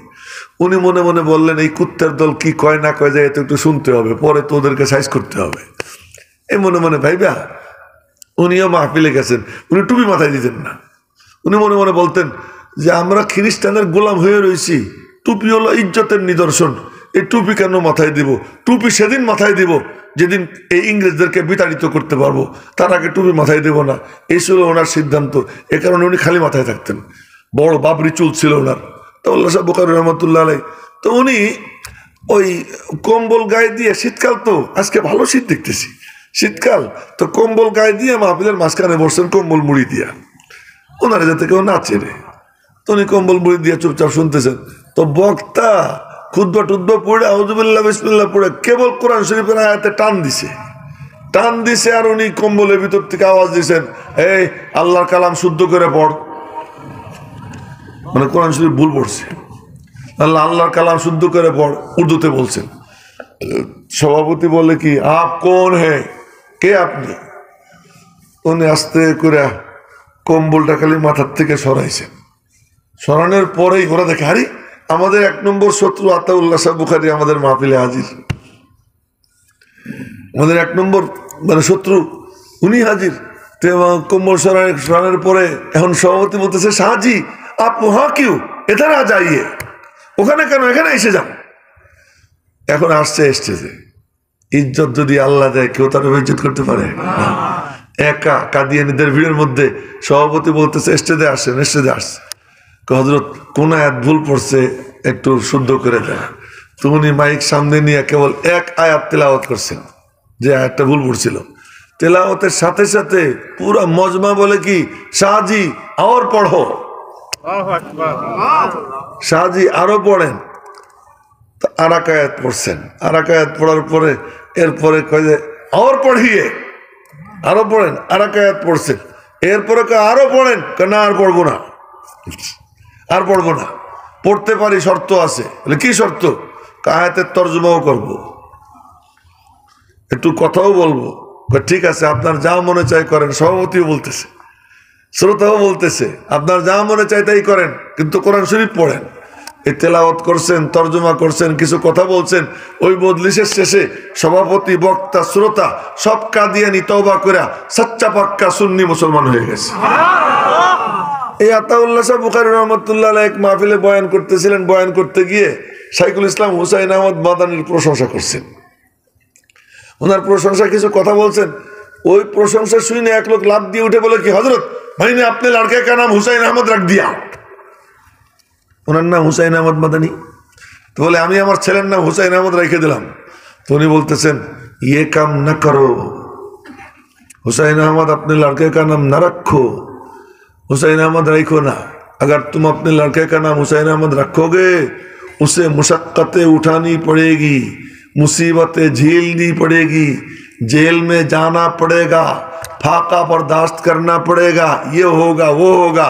উনি মনে মনে বললেন এই কুত্তার দল কি কয় না কয় যায় এত একটু শুনতে হবে, পরে তো ওদেরকে সাইজ করতে হবে। এই মনে মনে ভাইবা উনিও মাহফিলে গেছেন। উনি টুপি মাথায় দিতেন না। উনি মনে মনে বলতেন যে আমরা খ্রিস্টানের গোলাম হয়ে রয়েছি, টুপি হলো ইজ্জতের নিদর্শন, এই টুপি কেন মাথায় দিব? টুপি সেদিন মাথায় দিব যেদিন এই ইংরেজদেরকে বিতাড়িত করতে পারবো, তার আগে টুপি মাথায় দেব না। এই ছিল ওনার সিদ্ধান্ত। এ কারণে উনি খালি মাথায় থাকতেন, বড় বাবরি চুল ছিল ওনার। আতাউল্লাহ শাহ বুখারী রাহমাতুল্লাহ আলাইহি তো উনি ওই কম্বল গায়ে দিয়ে, শীতকাল তো, আজকে ভালো শীত দেখতেছি, শীতকাল তো কম্বল গায়ে দিয়ে মাহফিলের মাঝখানে বসছেন কম্বল মুড়ি দিয়া, ওনারা যাতে কেউ না চেনে। তো উনি কম্বল মুড়ি দিয়ে চুপচাপ শুনতেছেন। তো বক্তা খুতবা টুতবা পড়ে আউযুবিল্লাহ বিসমিল্লাহ পড়ে কেবল কোরআন শরীফের আয়াতে টান দিছে, আর উনি কম্বলের ভিতর থেকে আওয়াজ দিছেন এই আল্লাহর কালাম শুদ্ধ করে পড়। মানে কোরআন শরীফ ভুল পড়ছে, আল্লাহর কালাম শুদ্ধ করে পড়, উর্দুতে বলছেন। সভাপতি বলে কি, আপ কোন হে, কে আপনি? উনি আস্তে করে কম্বলটা খালি মাথার থেকে সরাইছেন। সরানোর পরেই ওরা দেখে, আরে আমাদের 1 নম্বর শত্রু আতাউল্লাহ শাহ বুখারী আমাদের মাহফিলে হাজির। আমাদের 1 নম্বর মানে শত্রু উনি হাজির। কম্বল সরানোর পরে এখন সভাপতি বলতেছে, শাহজি আপ ওহা কিউ, এধার আ যাইয়ে, ওখানে কেন, এখানে এসে যান। এখন আসছে স্টেজে, ইজ্জত যদি আল্লাহ দেয় কেউ তার ইজ্জত করতে পারে? একা কাদিয়ানীদের ভিড়ের মধ্যে সভাপতি বলতেছে, স্টেজে আসছেন, স্টেজে আসছে। হযরত কোন আয়াত ভুল পড়ছে একটু শুদ্ধ করে দেয়। তো উনি মাইক সামনে নিয়ে কেবল 1 আয়াত তেলাওয়াত করছেন, যে আয়াতটা ভুল পড়ছিল। তেলাওয়াতের সাথে সাথে পুরা মজমা বলে কি, শাহজি আর পড়ো, শাহজি আরো পড়েন। আর এক আয়াত পড়ছেন, আর এক আয়াত পড়ার পরে এরপরে কয় যে আর পড়িয়ে, আরো পড়েন। আর এক আয়াত পড়ছেন, এরপরে আরো পড়েন, না আর পড়বো না, আর পড়বো না। পড়তে পারি, শর্ত আছে। কি শর্ত? আয়াতের তর্জমাও করবো, একটু কথাও বলবো। ঠিক আছে, আপনার যা মনে চাই করেন। সভাপতিও বলতেছে, শ্রোতাও বলতেছে, আপনার যা মনে চাই তাই করেন, কিন্তু কোরআন শরীফ পড়েন। এই তেলাওয়াত করছেন, তর্জমা করছেন, কিছু কথা বলছেন। ওই মজলিসের শেষে সভাপতি, বক্তা, শ্রোতা সব কাদিয়ানি তওবা করে সচ্চা পাক্কা সুন্নি মুসলমান হয়ে গেছে। এই আতাউল্লাহ শাহ বুখারী রহমাতুল্লাহ আলাইহি এক মাহফিলে বয়ান করতেছিলেন। বয়ান করতে গিয়ে শাইখুল ইসলাম হুসাইন আহমদ মাদানির প্রশংসা করছেন। ওনার প্রশংসা কিছু কথা বলছেন। ওই প্রশংসা শুনে এক লোক লাভ দিয়ে উঠে বলে কি, হযরত ভাইনে আপনি লড়কে কা নাম হুসাইন আহমদ রাখ দিয়া। ওনার নাম হুসাইন আহমদ মাদানি। তো বলে আমি আমার ছেলের নাম হুসাইন আহমদ রেখে দিলাম। তো উনি বলতেছেন, ইয়ে কাম না করো হুসাইন আহমদ, আপনি লড়কে কা নাম না रखो, हुसैन अहमद रखो ना। अगर तुम अपने लड़के का नाम हुसैन अहमद रखोगे, उसे मुशक्कतें उठानी पड़ेगी, मुसीबतें झेलनी पड़ेगी, जेल में जाना पड़ेगा, फाका बर्दाश्त करना पड़ेगा, ये होगा वो होगा।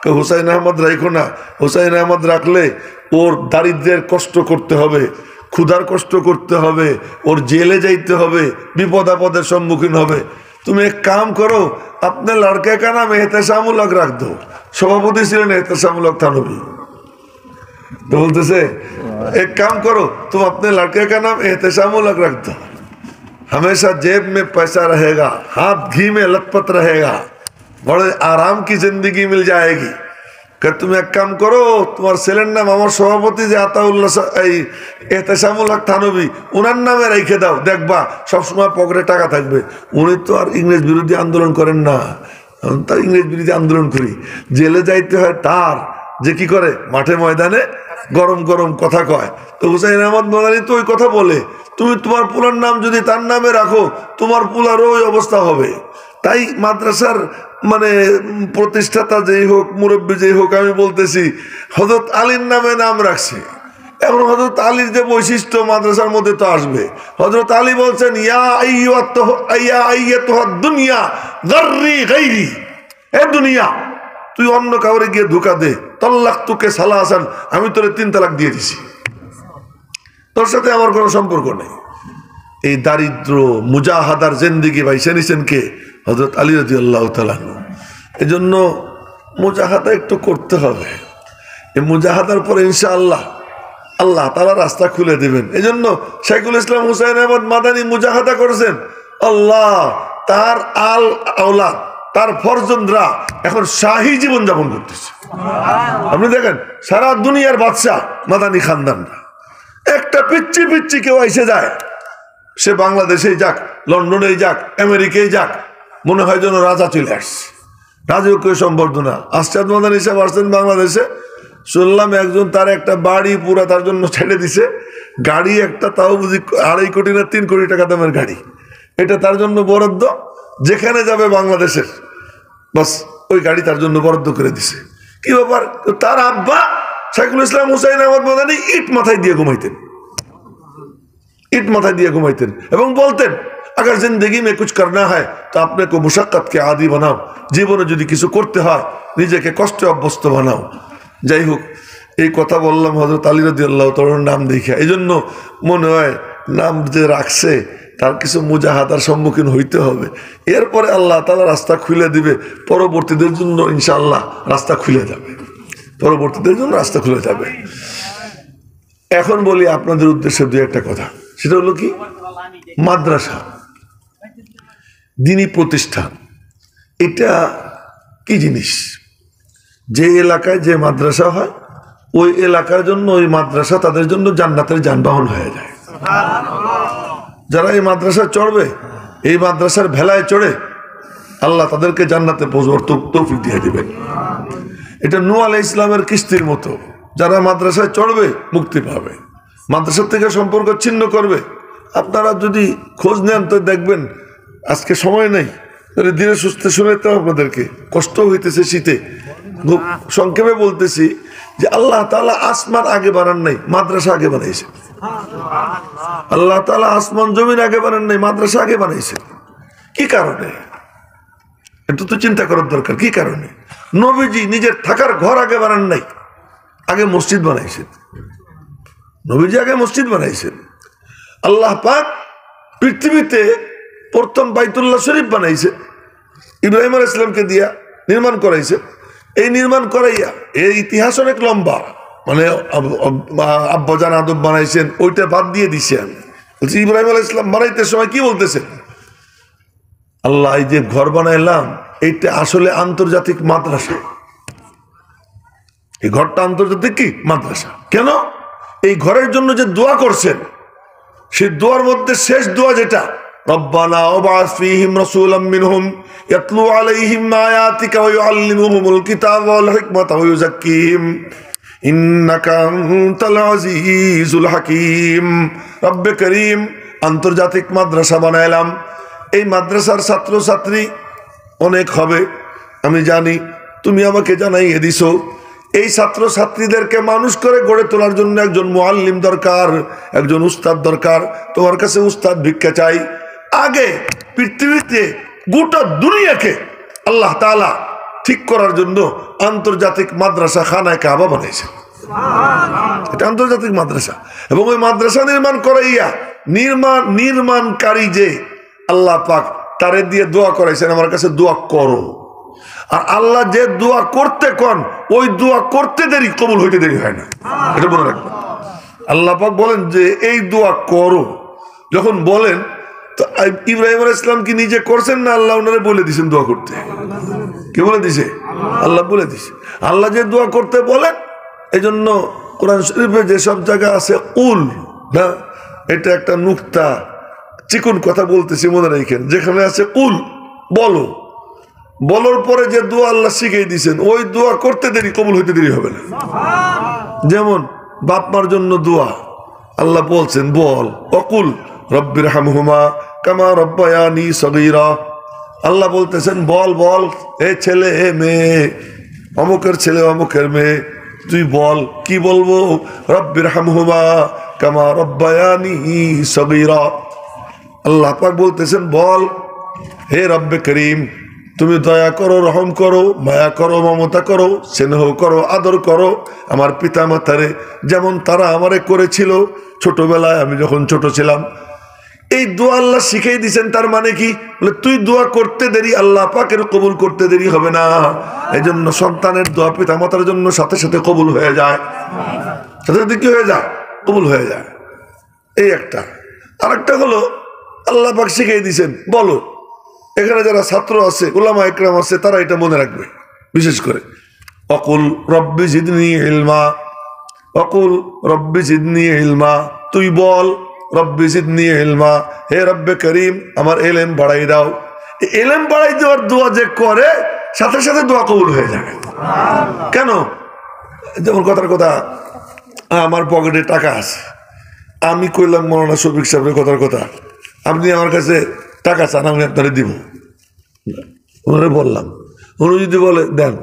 कि हुसैन अहमद रखो ना, हुसैन अहमद रखले और दारिद्र्যের কষ্ট করতে হবে, ক্ষুধার কষ্ট করতে হবে, ওর জেলে যাইতে হবে, বিপদ আপদের সম্মুখীন হবে। তুমি এক কাম করো, अपने लड़के का नाम एहतशामुल हक रख दो। सभापति ছিলেন एहतशामुल हक थानवी। तो बोलते से एक काम करो, तुम अपने लड़के का नाम एहतशामुल हक रख दो, हमेशा जेब में पैसा रहेगा, हाथ घी में लथपथ रहेगा, बड़े आराम की जिंदगी मिल जाएगी। कि तुम एक काम करो, तुम्हार ছেলের নাম আমার সভাপতি যে আতাউল্লাহ এই এহতেশামুল হক থানভী, ওনার নামে রেখে দাও, দেখবা সবসময় পকেটে টাকা থাকবে। উনি তো আর ইংরেজ বিরোধী আন্দোলন করেন না, তার ইংরেজ বিরোধী আন্দোলন করি। জেলে যাইতে হয় তার, যে কি করে মাঠে ময়দানে গরম গরম কথা কয়। তো হুসাইন আহমদ মাদানী তো ওই কথা বলে, তুমি তোমার পুলার নাম যদি তার নামে রাখো, তোমার পুলারও ওই অবস্থা হবে। তাই মাদ্রাসার মানে প্রতিষ্ঠাতা যেই হোক, মুরব্বী যেই হোক, আমি বলতেছি হযরত আলীর নামে নাম রাখছে। এখন হযরত আলীর যে বৈশিষ্ট্য মাদ্রাসার মধ্যে তো আসবে। হযরত আলী বলছেন, ইয়া আইয়াতুহা দুনিয়া গাররি গাইরি, এ দুনিয়া তুই অন্য কাউরে গিয়ে ধোঁকা দে, তাল্লাকতুকে সালাসান, আমি তোরে 3 তালাক দিয়ে দিছি, তোর সাথে আমার কোনো সম্পর্ক নেই। এই দারিদ্র মুজাহাদার জিন্দেগি ভাই সেনিছেন কে? হযরত আলী রাদিয়াল্লাহু তাআলা। এই জন্য মুজাহাদা একটু করতে হবে। এই মুজাহাদার পরে ইনশাআল্লাহ আল্লাহ তাআলা রাস্তা খুলে দিবেন। এই জন্য শাইখুল ইসলাম হুসাইন আহমদ মাদানী মুজাহাদা করেছেন। আল্লাহ তার আল আওলাদ, তার ফরজন্দরা এখন শাহী জীবন যাপন করতেছে। আপনি দেখেন সারা দুনিয়ার বাদশাহ মাদানী খানদানরা, একটা পিচ্ছি পিচ্ছি কেউ এসে যায়, সে বাংলাদেশেই যাক, লন্ডনেই যাক, আমেরিকায় যাক, মনে হয় যেন রাজা চলে আসছে, রাজকীয় সম্বর্ধনা। আশরাফ মাদানী সাহেব আসছেন বাংলাদেশে, শুনলাম একজন তার একটা বাড়ি পুরা তার জন্য ছেড়ে দিছে, গাড়ি একটা, তাও বুঝি 2.5 কোটি না 3 কোটি টাকা দামের গাড়ি, এটা তার জন্য বরাদ্দ। যেখানে যাবে বাংলাদেশের বাস ওই গাড়ি তার জন্য বরাদ্দ করে দিছে। কি ব্যাপার? তার আব্বা শাইখুল ইসলাম হুসাইন আহমদ মাদানী ইট মাথায় দিয়ে ঘুমাইতেন, ইট মাথায় দিয়ে ঘুমাইতেন এবং বলতেন, अगर जिंदगी में कुछ करना है तो अपने को मुशक्कत के आदी बनाओ, জীবনে যদি কিছু করতে হয় নিজেকে কষ্টে অভ্যস্ত বানাও। যাই হোক, এই কথা বললাম হযরত আলী রাদিয়াল্লাহু তাআলার নাম দেখে। এই জন্য মনে হয় নাম যে রাখছে তার কিছু মুজাহাদার সম্মুখীন হইতে হবে, এরপরে আল্লাহ তাআলা রাস্তা খুলে দিবে, পরবর্তীদের জন্য ইনশাআল্লাহ রাস্তা খুলে যাবে, পরবর্তীদের জন্য রাস্তা খুলে যাবে। এখন বলি আপনাদের উদ্দেশ্যে দুই একটা কথা, সেটা হলো কি, মাদ্রাসা, দ্বীনি প্রতিষ্ঠান, এটা কি জিনিস? যে এলাকায় যে মাদ্রাসা হয় ওই এলাকার জন্য ওই মাদ্রাসা তাদের জন্য জান্নাতের যানবাহন হয়ে যায়। যারা এই মাদ্রাসায় চড়বে, এই মাদ্রাসার ভেলায় চড়ে আল্লাহ তাদেরকে জান্নাতে পৌঁছবার তৌফিক দিয়ে দিবেন। এটা নূহ আলাইহিস সালামের কিস্তির মতো, যারা মাদ্রাসায় চড়বে মুক্তি পাবে, মাদ্রাসার থেকে সম্পর্ক ছিন্ন করবে। আপনারা যদি খোঁজ নেন তো দেখবেন, আজকে সময় নেই, ধীরে সুস্থে শুনেতে আপনাদেরকে, কষ্ট হইতেছে শীতে, সংক্ষেপে বলতেছি যে আল্লাহ তাআলা আসমান আগে বানান নাই, মাদ্রাসা আগে বানাইছে। আল্লাহ তাআলা আসমান জমিন আগে বানান নাই, মাদ্রাসা আগে বানাইছে। কি কারণে? একটু তো চিন্তা করার দরকার। কি কারণে? নবীজি নিজের থাকার ঘর আগে বানান নাই, আগে মসজিদ বানাইছেন। নবীজি আগে মসজিদ বানাইছেন। আল্লাহ পাক পৃথিবীতে প্রথম বাইতুল্লাহ শরীফ বানাইছে, ইব্রাহিম আলাইহিস সালামকে দিয়া নির্মাণ করাইছে। এই নির্মাণ করাইয়া এই ইতিহাস অনেক লম্বা, মানে আব্বাজান আদম বানাইছেন, ওইটা বাদ দিয়ে দিছি আমি। বলছি ইব্রাহিম আলাইহিস সালাম বানাইতে সময় কি বলতেছেন? আল্লাহ এই যে ঘর বানাইলাম, এইটা আসলে আন্তর্জাতিক মাদ্রাসা। এই ঘরটা আন্তর্জাতিক কি মাদ্রাসা। কেন? এই ঘরের জন্য যে দোয়া করছেন, সেই দোয়ার মধ্যে শেষ দোয়া যেটা, রব্বানা ওয়াবআস ফীহিম রাসূলাম মিনহুম ইয়াতলু আলাইহিম আয়াতিকা ওয়া ইউআল্লিমুহুমুল কিতাবা ওয়াল হিকমাতা ওয়া ইউযাক্কিহিম ইন্নাকা আনতাল আজিজুল হাকীম। রব্বে করিম, আন্তর্জাতিক মাদ্রাসা বানাইলাম। এই মাদ্রাসার ছাত্রছাত্রী অনেক হবে আমি জানি, তুমি আমাকে জানাইয়ে দিছো। এই ছাত্রছাত্রীদেরকে মানুষ করে গড়ে তোলার জন্য একজন মুআল্লিম দরকার, একজন উস্তাদ দরকার। তোমার কাছে উস্তাদ ভিক্ষা চাই। আগে পৃথিবীতে গোটা দুনিয়াকে আল্লাহ তাআলা ঠিক করার জন্য আন্তর্জাতিক মাদ্রাসা খানায় কাবা বানাইছে। এটা আন্তর্জাতিক মাদ্রাসা। এবং ওই মাদ্রাসা নির্মাণ করাইয়া নির্মাণকারী যে আল্লাহ পাক তারে দিয়ে দোয়া করাইছেন, আমার কাছে দোয়া করো। আর আল্লাহ যে দোয়া করতে কন, ওই দোয়া করতে দেরি, কবুল হইতে দেরি হয় না। এটা মনে রাখবেন। আল্লাহ পাক বলেন যে এই দোয়া করো। যখন বলেন তো ইব্রাহিম আলাইহিস সালাম কি নিজে করছেন না আল্লাহ ওনারে বলে দিয়েছেন দোয়া করতে? কে বলে দিছে? আল্লাহ বলে দিছে। আল্লাহ যে দোয়া করতে বলেন, এই জন্য কোরআন শরীফে যেসব জায়গা আছে উল না, এটা একটা নুকতা, চিকন কথা বলতেছি মনে রাখেন। যেখানে আছে কুল, বলো, বলার পরে যে দোয়া আল্লাহ শিখিয়ে দিয়েছেন, ওই দোয়া করতে দেরি, কবুল হইতে দেরি হবে না। যেমন বাপ মার জন্য দোয়া আল্লাহ বলছেন, বল অকুল রব্বিরহামহুমা কামা রব্বায়ানি সগীরা। আল্লাহ বলতেছেন বল বল, এ ছেলে এ মেয়ে, অমুকের ছেলে অমুকের মেয়ে, তুই বল। কি বলবো? রব্বিরহামহুমা কামা রব্বায়ানি সগীরা। আল্লাহ পাক বলতেছেন বল, হে রব্বে করিম, তুমি দয়া করো, রহম করো, মায়া করো, মমতা করো, স্নেহ করো, আদর করো আমার পিতা মাতারে, যেমন তারা আমারে করেছিল ছোটবেলায়, আমি যখন ছোট ছিলাম। এই দোয়া আল্লাহ শিখিয়ে দিয়েছেন। তার মানে কি? বলে তুই দোয়া করতে দেরি, আল্লাহ পাকের কবুল করতে দেরি হবে না। এই জন্য সন্তানের দোয়া পিতা মাতার জন্য সাথে সাথে কবুল হয়ে যায়, সাথে সাথে কি হয়ে যায়? কবুল হয়ে যায়। এই একটা। আরেকটা হলো আল্লাহ পাক শিখিয়ে দিয়েছেন, বলো। এখানে যারা ছাত্র আছে, উলামা ইকরাম আছে, তারা এটা মনে রাখবে বিশেষ করে। অকুল রব্বি জিদনি ইলমা, অকুল রব্বি জিদনি ইলমা, তুই বল রব্বি জিদনি ইলমা, হে রব্বে করিম আমার এলেম বাড়াই দাও। এলেম বাড়াই দেওয়ার দোয়া যে করে, সাথে সাথে দোয়া কবুল হয়ে যাবে। কেন? যেমন কথার কথা, আমার পকেটে টাকা আছে, আমি কইলাম মৌলানা শফিক সাহেবের কথার কথা, আপনি আমার কাছে টাকা চান, আমি আপনারে দিব। ওনারে বললাম, উনি যদি বলে দেন,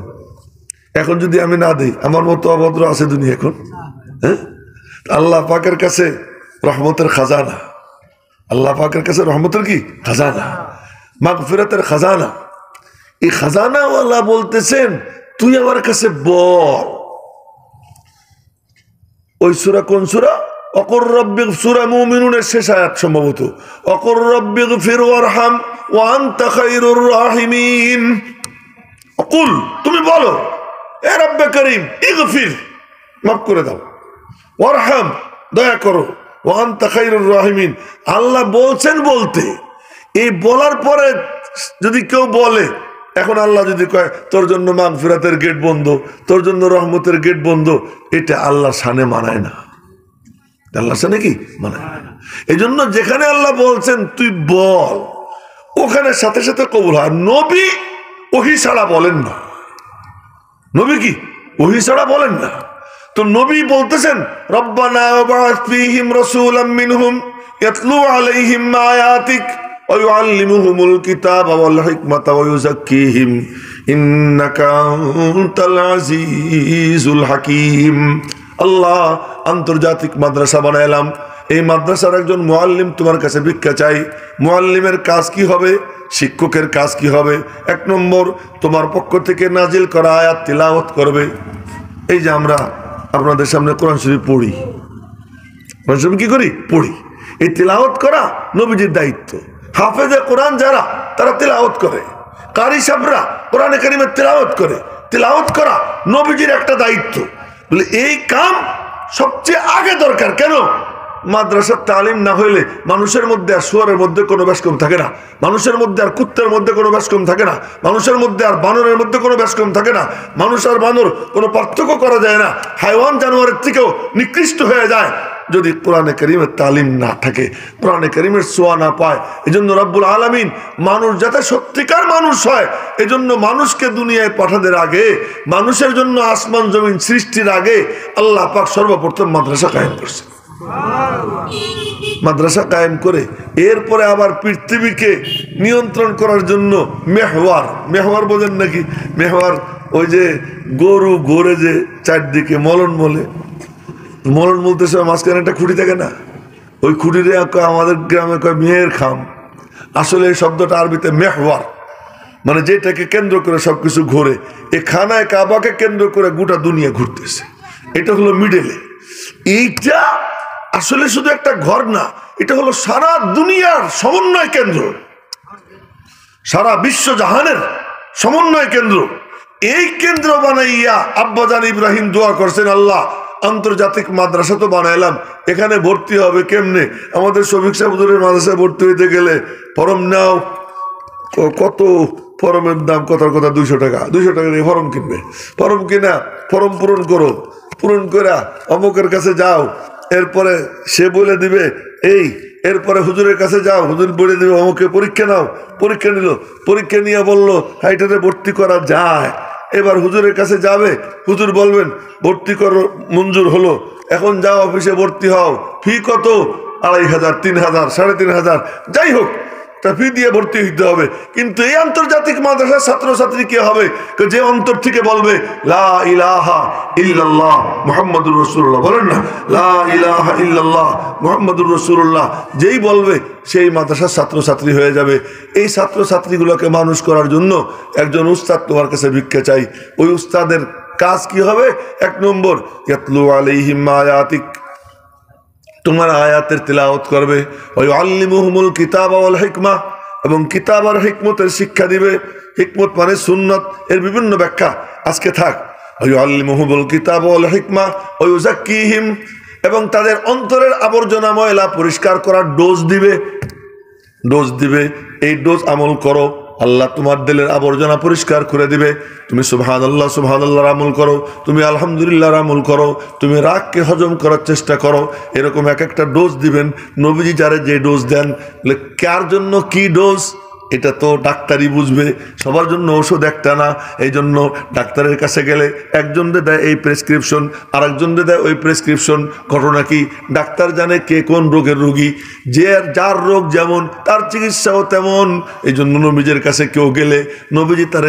এখন যদি আমি না দিই, আমার মতো অভদ্র আছে দুনিয়া এখন? হ্যাঁ, আল্লাহ পাকের কাছে রহমতের খাজানা, আল্লাহ পাকের কাছে রহমতের কি খাজানা, মাগফিরাতের খাজানা। এই খাজানা আল্লাহ বলতেছেন তুই আমার কাছে বল, ওই সূরা কোন সূরা? অকুর রব্বিগ, সূরা মুমিনুনের শেষ আয়াত সম্ভবত। অকুর রব্বিগফির ওয়ারহাম ওয়া আনতা খায়রুর রাহিমিন। অকুল, তুমি বলো, এ রব্বে করিম, ইগফির, মাফ করে দাও, ওয়ারহাম, দয়া করো, ওয়া আনতা খায়রুর রাহিমিন। আল্লাহ বলছেন বলতে, এই বলার পরে যদি কেউ বলে, এখন আল্লাহ যদি কয় তোর জন্য মাগফিরাতের গেট বন্ধ, তোর জন্য রহমতের গেট বন্ধ, এটা আল্লাহর শানে মানায় না। আল্লাহর শানে কি মানায় না। এই জন্য যেখানে আল্লাহ বলছেন তুই বল, ওখানে সাথে সাথে কবুল হয়। নবী ওহী ছাড়া বলেন না। নবী কি ওহী ছাড়া বলেন না? তো নবী বলতেছেন রব্বানা ওয়াবআথ ফীহিম রাসূলাম মিনহুম ইয়াতলু আলাইহিম আয়াতিক ওয়া ইউআল্লিমুহুমুল কিতাবা ওয়াল হিকমাতা ওয়া ইউযাক্কিহিম ইন্নাকা আনতাল আজিজুল হাকীম। আল্লাহ আন্তর্জাতিক মাদ্রাসা বানাইলাম, এই মাদ্রাসার একজন মুআল্লিম তোমার কাছে ভিক্ষা চাই। মুআল্লিমের কাজ কি হবে? শিক্ষকের কাজ কি হবে? 1 নম্বর, তোমার পক্ষ থেকে নাজিল করা আয়াত তিলাওয়াত করবে। এই যে আমরা আপনাদের সামনে কোরআন শরীফ পড়ি, কোরআন শরীফ কি করি? পড়ি। এই তিলাওয়াত করা নবীজির দায়িত্ব। হাফেজে কোরআন যারা, তারা তিলাওয়াত করে। কারি সাহেবরা কোরআনে কারিমের তিলাওয়াত করে। তিলাওয়াত করা নবীজির একটা দায়িত্ব। বলে এই কাম সবচেয়ে আগে দরকার। কেন? মাদ্রাসার তালিম না হইলে মানুষের মধ্যে আর শুয়ারের মধ্যে কোনো ব্যাসকম থাকে না, মানুষের মধ্যে আর কুত্তের মধ্যে কোনো ব্যাসকম থাকে না, মানুষের মধ্যে আর বানরের মধ্যে কোনো ব্যাসকম থাকে না। মানুষ আর বানর কোনো পার্থক্য করা যায় না, হাইওয়ান জানোয়ারের থেকেও নিকৃষ্ট হয়ে যায় যদি কোরআনে কারীমের তালিম না থাকে, কোরআনে কারীমের ছোঁয়া না পায়। এজন্য রব্বুল আলামিন মানুষ যাতে সত্যিকার মানুষ হয়, এজন্য মানুষকে দুনিয়ায় পাঠানোর আগে, মানুষের জন্য আসমান জমিন সৃষ্টির আগে আল্লাহ পাক সর্বপ্রথম মাদ্রাসা কায়েম করছে। মাদ্রাসা কায়েম করে এরপরে আবার পৃথিবীকে নিয়ন্ত্রণ করার জন্য মেহওয়ার, মেহওয়ার বোঝেন নাকি? মেহওয়ার ওই যে গরু ঘোরে যে চারদিকে মলন মলে, মলন বলতে সব মাঝখানে একটা খুঁটি থাকে না, ওই খুঁটিরে আমাদের গ্রামে কয় মেয়ের খাম। আসলে এই শব্দটা আরবিতে মেহওয়ার, মানে যেটাকে কেন্দ্র করে সবকিছু ঘোরে। এই খানায় কাবাকে কেন্দ্র করে গোটা দুনিয়া ঘুরতেছে। এটা হলো মিডেলে। এইটা আসলে শুধু একটা ঘর না, এটা হলো সারা দুনিয়ার সমন্বয় কেন্দ্র, সারা বিশ্ব জাহানের সমন্বয় কেন্দ্র। এই কেন্দ্র বানাইয়া আব্বাজান ইব্রাহিম দোয়া করছেন, আল্লাহ আন্তর্জাতিক মাদ্রাসা তো বানাইলাম, এখানে ভর্তি হবে কেমনে? আমাদের শফিক সাহেব হুজুরের মাদ্রাসায় ভর্তি হইতে গেলে ফরম নাও, কত ফরমের দাম, কথার কথা 200 টাকা। 200 টাকা দিয়ে ফরম কিনবে, ফরম কিনা ফরম পূরণ করো, পূরণ করে অমুকের কাছে যাও, এরপরে সে বলে দিবে এই, এরপরে হুজুরের কাছে যাও, হুজুর বলে দিবে অমুকে পরীক্ষা নাও, পরীক্ষা নিল, পরীক্ষা নিয়ে বললো হাইটারে ভর্তি করা যায়। এবার হুজুরের কাছে যাবে, হুজুর বলবেন ভর্তি করো, মঞ্জুর হলো, এখন যাও অফিসে ভর্তি হও, ফি কত? 2500, 3000, 3500, যাই হোক, তা ফি দিয়ে ভর্তি হইতে হবে। কিন্তু এই আন্তর্জাতিক মাদ্রাসার ছাত্রছাত্রী কি হবে? যে অন্তর থেকে বলবে লা ইলাহা ইল্লাল্লাহ মুহাম্মাদুর রাসূলুল্লাহ, বলেন না লা ইলাহা ইল্লাল্লাহ মুহাম্মাদুর রাসূলুল্লাহ, যেই বলবে সেই মাদ্রাসার ছাত্রছাত্রী হয়ে যাবে। এই ছাত্রছাত্রীগুলোকে মানুষ করার জন্য একজন উস্তাদ তোমার কাছে ভিক্ষা চাই। ওই উস্তাদের কাজ কি হবে? 1 নম্বর, ইয়াতলু আলাইহিম আয়াতিক, তোমার আয়াতের তিলাওয়াত করবে। ওই আল্লিমুহুমুল কিতাবা ওয়াল হিকমা, এবং কিতাব আর হিকমতের শিক্ষা দিবে। হিকমত মানে সুন্নত, এর বিভিন্ন ব্যাখ্যা আজকে থাক। ওই আল্লিমুহুমুল কিতাবা ওয়াল হিকমা ওয়া ইউযাক্কিহিম, এবং তাদের অন্তরের আবর্জনা ময়লা পরিষ্কার করার ডোজ দিবে, ডোজ দিবে। এই ডোজ আমল করো, আল্লাহ তোমার দিলের আবর্জনা পরিষ্কার করে দিবে। তুমি সুবহানাল্লাহ সুবহানাল্লাহর আমল করো, তুমি আলহামদুলিল্লাহর আমল করো, তুমি রাগকে হজম করার চেষ্টা করো। এরকম এক একটা ডোজ দিবেন। নবীজি যারে যে ডোজ দেন, কার জন্য কি ডোজ এটা তো ডাক্তারই বুঝবে, সবার জন্য ওষুধ একটা না। এই জন্য ডাক্তারের কাছে গেলে একজনকে দেয় এই প্রেসক্রিপশন, আর একজনকে দেয় ওই প্রেসক্রিপশন। ঘটনা কি? ডাক্তার জানে কে কোন রোগের রোগী, যার রোগ যেমন তার চিকিৎসাও তেমন। এই জন্য নবীজির কাছে কেউ গেলে নবীজি তার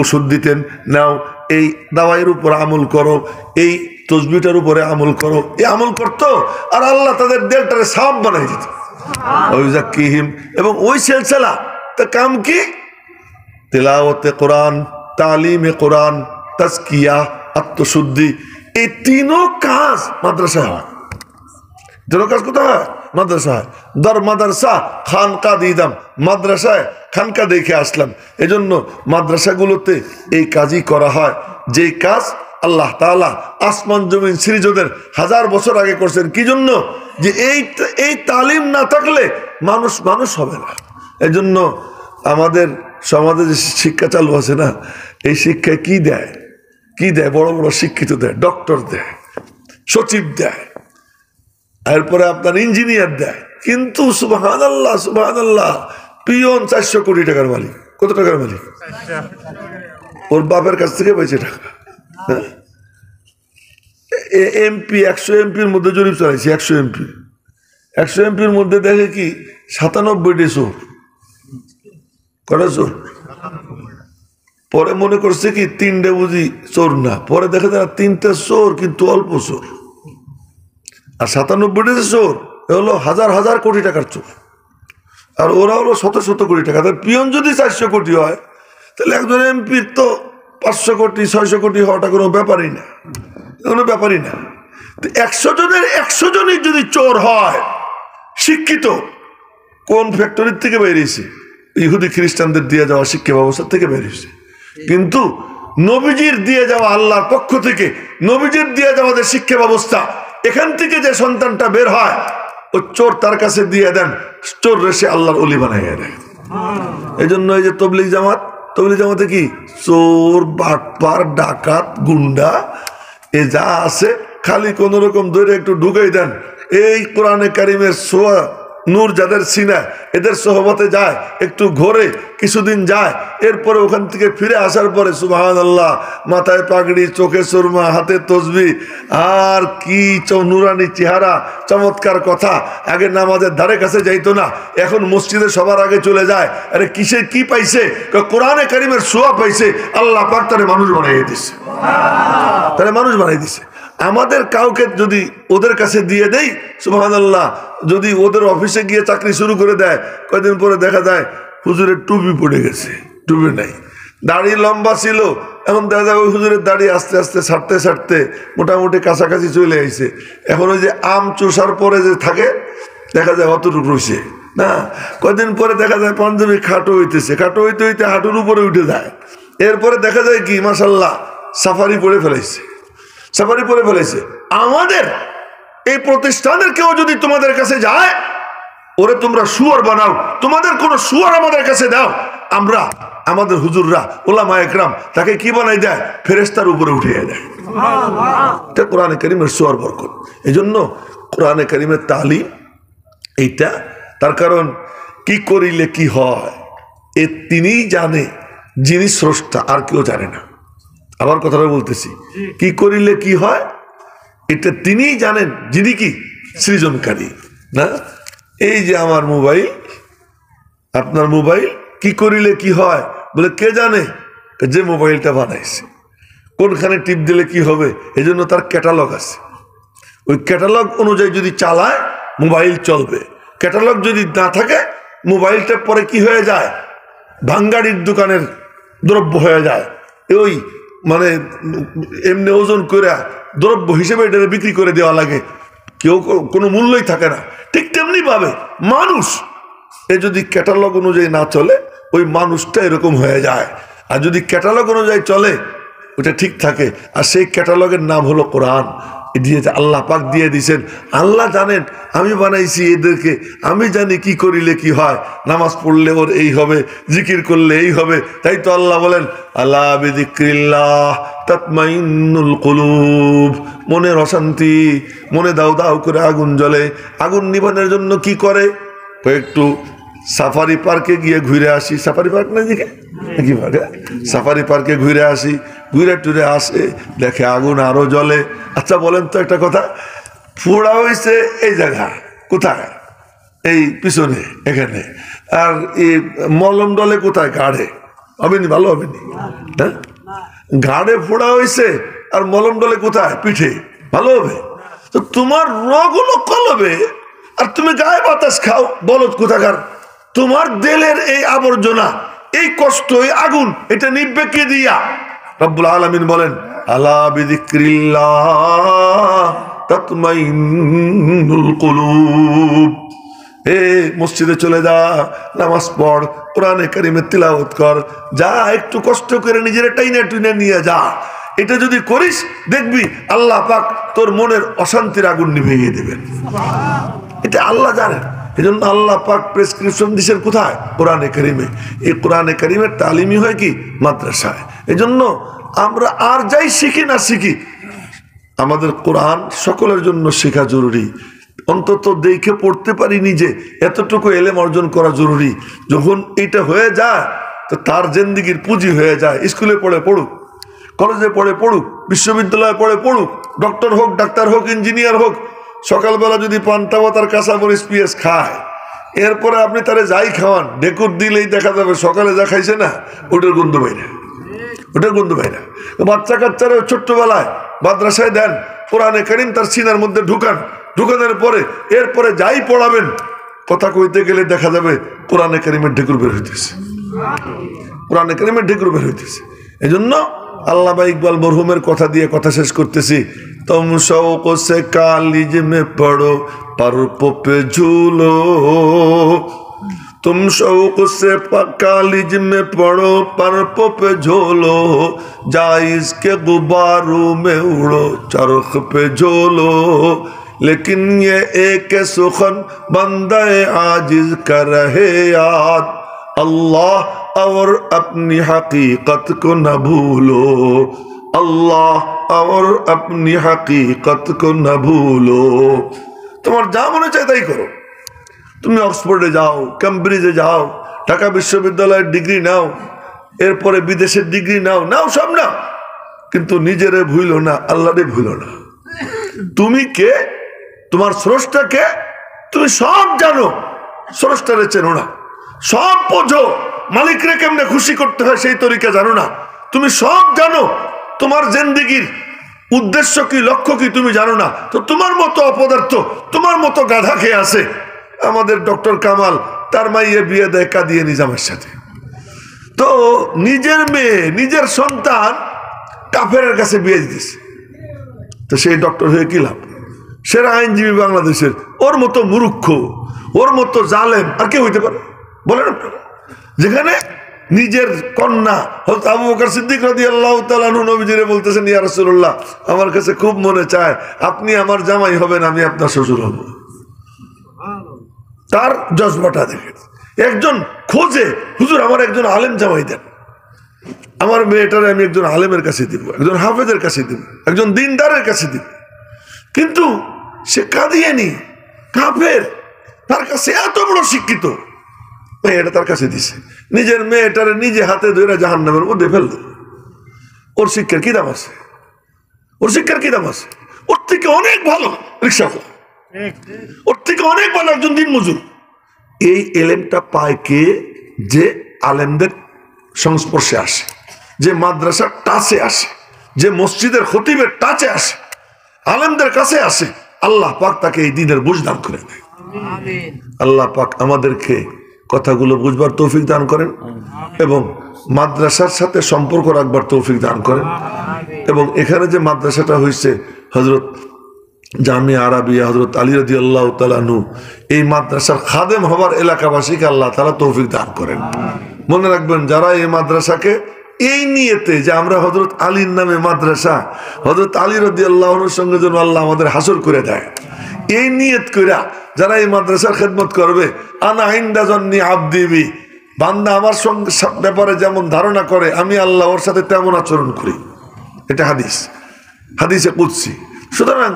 ওষুধ দিতেন, নাও এই দাওয়াইয়ের উপর আমল করো, এই তসবিটার উপরে আমল করো। এই আমল করতো, আর আল্লাহ তাদের দেলটারে সাপ বানাই দিত। এবং ওই সিলসিলা কাম কি? তেলাওয়াতে কোরআন, তালিমে কোরআন, তাজকিয়া, আত্মশুদ্ধি, এই তিনও কাজ মাদ্রাসায় হয়। তিনও কাজ কোথায় হয়? মাদ্রাসা হয়। দর মাদ্রাসা খানকা দিদাম, মাদ্রাসায় খানকা দেখে আসলাম। এজন্য মাদ্রাসাগুলোতে এই কাজই করা হয়, যেই কাজ আল্লাহ তাআলা আসমান জমিন সৃজনের 1000 বছর আগে করছেন। কি জন্য? যে এই তালিম না থাকলে মানুষ হবে না। এই জন্য আমাদের সমাজে যে শিক্ষা চালু আছে না, এই শিক্ষায় কি দেয়? বড় বড় শিক্ষিত দেয়, ডক্টর দেয়, সচিব দেয়, এরপরে আপনার ইঞ্জিনিয়ার দেয়। কিন্তু সুবহানাল্লাহ, পিয়ন 400 কোটি টাকার মালিক। কত টাকার মালিক? ওর বাপের কাছ থেকে পাইছে টাকা। এমপি 100 এমপির মধ্যে জরিপ চালাইছে। 100 এমপির মধ্যে দেখে কি 97টি চোর। কটা চোর? পরে মনে করছে কি 3টে বুঝি চোর না, পরে দেখে যায় 3টে চোর কিন্তু অল্প চোর। আর 97টি চোর হলো হাজার কোটি টাকার চোর। আর ওরা হলো শত কোটি টাকা। পিয়ন যদি 400 কোটি হয়, তাহলে একজন এমপির তো 500 কোটি 600 কোটি হওয়াটা কোনো ব্যাপারই না। 100 জনের 100 জনই যদি চোর হয়, শিক্ষিত কোন ফ্যাক্টরির থেকে বেরিয়েছে? ইহুদি খ্রিস্টানদের দিয়ে যাওয়া শিক্ষা ব্যবস্থা থেকে বেরিয়েছে। কিন্তু নবীজির দিয়ে যাওয়া, আল্লাহর পক্ষ থেকে নবীজির দিয়ে যাওয়া যে শিক্ষা ব্যবস্থা, এখান থেকে যে সন্তানটা বের হয়, ও চোর তার কাছে দিয়ে দেন, চোর রেসে আল্লাহর ওলি বানাইয়া দেয়। এই জন্য এই যে তবলিগ জামাতে কি চোর, বাটপার, ডাকাত, গুন্ডা এ যা আছে, খালি কোন রকম ধরে একটু ঢুকাই দেন। এই কোরআনে কারিমের সোয়া নূর যাদের সিনা, এদের সোহবতে যায়, একটু ঘোরে, কিছুদিন যায়, এরপরে ওখান থেকে ফিরে আসার পরে সুবহানাল্লাহ, মাথায় পাগড়ি, চোখে সুরমা, হাতে তসবিহ, আর কি নুরানি চেহারা, চমৎকার কথা। আগে নামাজের ধারে কাছে যাইতো না, এখন মসজিদে সবার আগে চলে যায়। আরে কিসের কি পাইছে? কোরআনে কারিমের সোয়া পাইছে। আল্লাহ পাক তারে মানুষ বানাই দিছে। আমাদের কাউকে যদি ওদের কাছে দিয়ে দেই, সুবহানাল্লাহ, যদি ওদের অফিসে গিয়ে চাকরি শুরু করে দেয়, কয়েকদিন পরে দেখা যায় হুজুরের টুপি পড়ে গেছে, টুপি নাই। দাড়ি লম্বা ছিল, এখন দেখা যায় ওই হুজুরের দাড়ি আস্তে আস্তে ছাড়তে মোটামুটি কাছাকাছি চলে আইছে। এখন ওই যে আম চোষার পরে যে থাকে, দেখা যায় অতটুকু রয়েছে না। কয়েকদিন পরে দেখা যায় পাঞ্জাবি খাটো হইতে হাঁটুর উপরে উঠে যায়। এরপরে দেখা যায় কি মাশাআল্লাহ সাফারি পরে ফেলাইছে। আমাদের এই প্রতিষ্ঠানের কেউ যদি তোমাদের কাছে যায়, ওরে তোমরা শুয়োর বানাও, তোমাদের কোন শুয়োর আমাদের কাছে দাও, আমরা আমাদের হুজুররা ওলামায়ে কেরাম তাকে কি বানাই দেয়? ফেরেশতার উপরে উঠিয়ে দেয়। এটা কোরআনে কারীমের শুয়োর বরকত। এই জন্য কোরআনে কারীমের তালিম এইটা, তার কারণ কি করিলে কি হয় এ তিনিই জানে, যিনি স্রষ্টা, আর কেউ জানে না। আবার কথাটা বলতেছি, কি করিলে কি হয় এটা তিনিই জানেন, যিনি কি সৃজনকারী। না, এই যে আমার মোবাইল, আপনার মোবাইল, কি করিলে কি হয় বলে কে জানে? যে মোবাইলটা বানাইছে। কোনখানে টিপ দিলে কি হবে, এই জন্য তার ক্যাটালগ আছে। ওই ক্যাটালগ অনুযায়ী যদি চালায় মোবাইল চলবে। ক্যাটালগ যদি না থাকে, মোবাইলটা পরে কি হয়ে যায়? ভাঙ্গাড়ির দোকানের দ্রব্য হয়ে যায়। ওই মানে এমনি ওজন করে দ্রব্য হিসেবে এটা বিক্রি করে দেওয়া লাগে, কেউ কোনো মূল্যই থাকে না। ঠিক তেমনি ভাবে মানুষ, এ যদি ক্যাটালগ অনুযায়ী না চলে, ওই মানুষটা এরকম হয়ে যায়। আর যদি ক্যাটালগ অনুযায়ী চলে, ওটা ঠিক থাকে। আর সেই ক্যাটালগের নাম হলো কোরআন। দিয়েছে আল্লাহ পাক দিয়ে দিয়েছেন। আল্লাহ জানেন আমি বানাইছি এদেরকে, আমি জানি কি করিলে কি হয়। নামাজ পড়লে ওর এই হবে, জিকির করলে এই হবে। তাই তো আল্লাহ বলেন, আলা বিযিক্রিল্লাহ তাতমাইন্নুল কুলুব। মনের অশান্তি, মনে দাউ দাউ করে আগুন জ্বলে। আগুন নিভানোর জন্য কি করে? একটু সাফারি পার্কে গিয়ে ঘুরে আসি। সাফারি পার্ক না দিকে কি পার্কে? সাফারি পার্কে ঘুরে আসি, ঘুরে টুরে আসে, দেখে আগুন আরো জ্বলে। আচ্ছা বলেন তো একটা কথা, পোড়া হয়েছে এই জায়গা কোথায়? এই পিছনে এখানে। আর এই মলম ডলে কোথায়? গাড়ে। হবেনি? ভালো হবেনি? হ্যাঁ, ঘাড়ে ফোড়া হয়েছে আর মলম ডলে কোথায়? পিঠে। ভালো হবে? তো তোমার রোগ হলো কলবে, আর তুমি গায়ে বাতাস খাও। বলদ কোথাকার! তোমার দেলের এই আবর্জনা, এই কষ্ট, এই আগুন, এটা নিববে কে দিয়া? রব্বুল আলামিন বলেন, আলা বিযিকরিল্লাহ তাতমাইন্নুল কুলুব। মসজিদে চলে যা, নামাজ পড়, কোরআনে কারিমে তিলাওয়াত কর, যা একটু কষ্ট করে নিজের টাইনে টুইনে নিয়ে যা। এটা যদি করিস দেখবি আল্লাহ পাক তোর মনের অশান্তির আগুন নিভিয়ে দেবেন। এটা আল্লাহ জানেন। এই জন্য আল্লাহ পাক প্রেসক্রিপশন দিচ্ছেন কোথায়? কোরআনে কারিমে। এই কোরআনে কারিমের তালিমি হয় কি? মাদ্রাসায়। এই জন্য আমরা আর যাই শিখি না শিখি, আমাদের কোরআন সকলের জন্য শেখা জরুরি। অন্তত দেখে পড়তে পারি নিজে, এতটুকু এলেম অর্জন করা জরুরি। যখন এটা হয়ে যায় তো তার জিন্দেগির পুঁজি হয়ে যায়। স্কুলে পড়ে পড়ুক, কলেজে পড়ে পড়ুক, বিশ্ববিদ্যালয়ে পড়ে পড়ুক, ডক্টর হোক, ডাক্তার হোক, ইঞ্জিনিয়ার হোক, সকালবেলা যদি পান্তা ভাত আর কাঁচা মরিচ পেঁয়াজ খায়, এরপরে আপনি তারে যাই খাওয়ান, ডেকুর দিলেই দেখা যাবে সকালে যা খাইছে না ওটার গন্ধ বাইরে, ওটার গন্ধ বাইরে। বাচ্চা কাচ্চারা ছোট্টবেলায় মাদ্রাসায় দেন, কোরআনে কারিম তার সিনার মধ্যে ঢুকানোর পরে এরপরে যাই পড়াবেন, কথা কইতে গেলে দেখা যাবে কোরআনে কারিমের ঢেকুর বের হইতেছে, কোরআনে কারিমের ঢেকুর বের হইতেছে। এই জন্য আল্লামা ইকবাল মরহুমের কথা দিয়ে কথা শেষ করতেছি। তুম শৌক সে কালিজ মে পড়ো पर्प पे झूलो, तुम शौक से कॉलेज में पढ़ो पर्प पे झूलो, जाइज के गुब्बारों में उड़ो चरख पे झूलो, लेकिन ये एक सुखन बंदे आजिज कर रहे याद, अल्लाह और अपनी हकीकत को न भूलो, अल्लाह और अपनी हकीकत को न भूलो। তোমার যা মনে চায় তাই করো। তুমি অক্সফোর্ডে যাও, ক্যামব্রিজে যাও, ঢাকা বিশ্ববিদ্যালয়ের ডিগ্রি নাও, এরপরে বিদেশের ডিগ্রি নাও, নাও সব নাও, কিন্তু নিজেরে ভুলো না, আল্লাহরে ভুলো না। তুমি কে? তোমার স্রষ্টা কে? তুমি সব জানো, স্রষ্টারে চেনো না। সব বোঝো, মালিকরে কেমনে খুশি করতে হয় সেই তরিকা জানো না। তুমি সব জানো, তোমার জিন্দেগির উদ্দেশ্য কি, লক্ষ্য কি তুমি জানো না। তো তোমার মতো অপদার্থ, তোমার মতো গাধা খেয়ে আছে। আমাদের ডক্টর কামাল তার মাইয়ে বিয়ে দেয় কাদিয়ে নিজামের সাথে। তো নিজের মেয়ে, নিজের সন্তান কাফেরের কাছে বিয়ে দিতেছে, তো সেই ডক্টর হয়ে কি লাভ? সেরা আইনজীবী বাংলাদেশের, ওর মতো মূর্খ, ওর মতো জালেম আর কে হইতে পারে বলেন আপনারা? যেখানে নিজের কন্যা হযরত আবু বকর সিদ্দিক রাদিয়াল্লাহু তাআলা আনহু নবীজিরে বলতেছেন, ইয়া রাসূলুল্লাহ, আমার কাছে খুব মনে চায় আপনি আমার জামাই হবেন, আমি আপনার শ্বশুর হব। তার জজবাটা দেখেন। একজন খোঁজে, হুজুর আমার একজন আলেম জামাই দেন, আমার মেয়েটারে আমি একজন আলেমের কাছে দিব, একজন হাফেজের কাছে দিব, একজন দিনদারের কাছে দিব। কিন্তু সে কাদিয়ানি, কাফের, তার কাছে এত বড় শিক্ষিত মেয়েটা তার কাছে দিছে, নিজের মেয়েটারে নিজে হাতে ধরে জাহান্নামের মধ্যে ফেলল। ওর শিক্ষার কি দাম আছে? ওর শিক্ষার কি দাম আছে? ওর থেকে অনেক ভালো রিক্সাওয়ালা, ওর থেকে অনেক ভালো একজন দিনমজুর। এই এলেমটা পায় কে? যে আলেমদের সংস্পর্শে আসে, যে মাদ্রাসার টাচে আসে, যে মসজিদের খতিবের টাচে আসে, আলেমদের কাছে আসে। আল্লাহ পাক তাকে এই দিনের বুঝ দান করে দেয়। আল্লাহ পাক আমাদেরকে কথাগুলো বুঝবার তৌফিক দান করেন এবং মাদ্রাসার সাথে সম্পর্ক রাখবার তৌফিক দান করেন। এবং এখানে যে মাদ্রাসাটা হয়েছে হযরত জামিয়া আরাবিয়া হযরত আলী রাদিয়াল্লাহু তাআলা আনহু, এই মাদ্রাসার খাদেম হবার এলাকাবাসীকে আল্লাহ তাআলা তৌফিক দান করেন। মনে রাখবেন, যারা এই মাদ্রাসাকে এই নিয়তে যে আমরা হযরত আলীর নামে মাদ্রাসা, হযরত আলী রাদিয়াল্লাহু আনহুর সঙ্গে যেন আল্লাহ আমাদের হাসর করে দেয়, এই নিয়ত কইরা যারা এই মাদ্রাসার খেদমত করবে, আনা ইনদা জন্নি আবদি বি, বান্দা আমার সঙ্গে ব্যাপারে যেমন ধারণা করে আমি আল্লাহ ওর সাথে তেমন আচরণ করি। এটা হাদিস, হাদিসে কুদসি। সুতরাং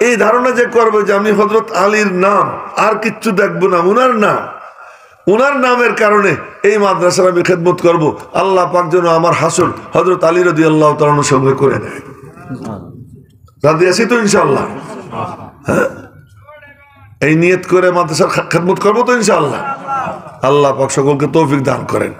এই ধারণা যে করবে যে আমি হযরত আলীর নাম আর কিচ্ছু দেখবো না, উনার নাম, উনার নামের কারণে এই মাদ্রাসার আমি খেদমত করবো, আল্লাহ পাক যেন আমার হাসর হযরত আলী রাদিয়াল্লাহু তাআলা আনহুর সঙ্গে করে দেয়। রাজি আছি তো ইনশাআল্লাহ? হ্যাঁ, এই নিয়ত করে মাদ্রাসার খেদমত করবো তো ইনশাআল্লাহ। আল্লাহ পাক সকলকে তৌফিক দান করেন।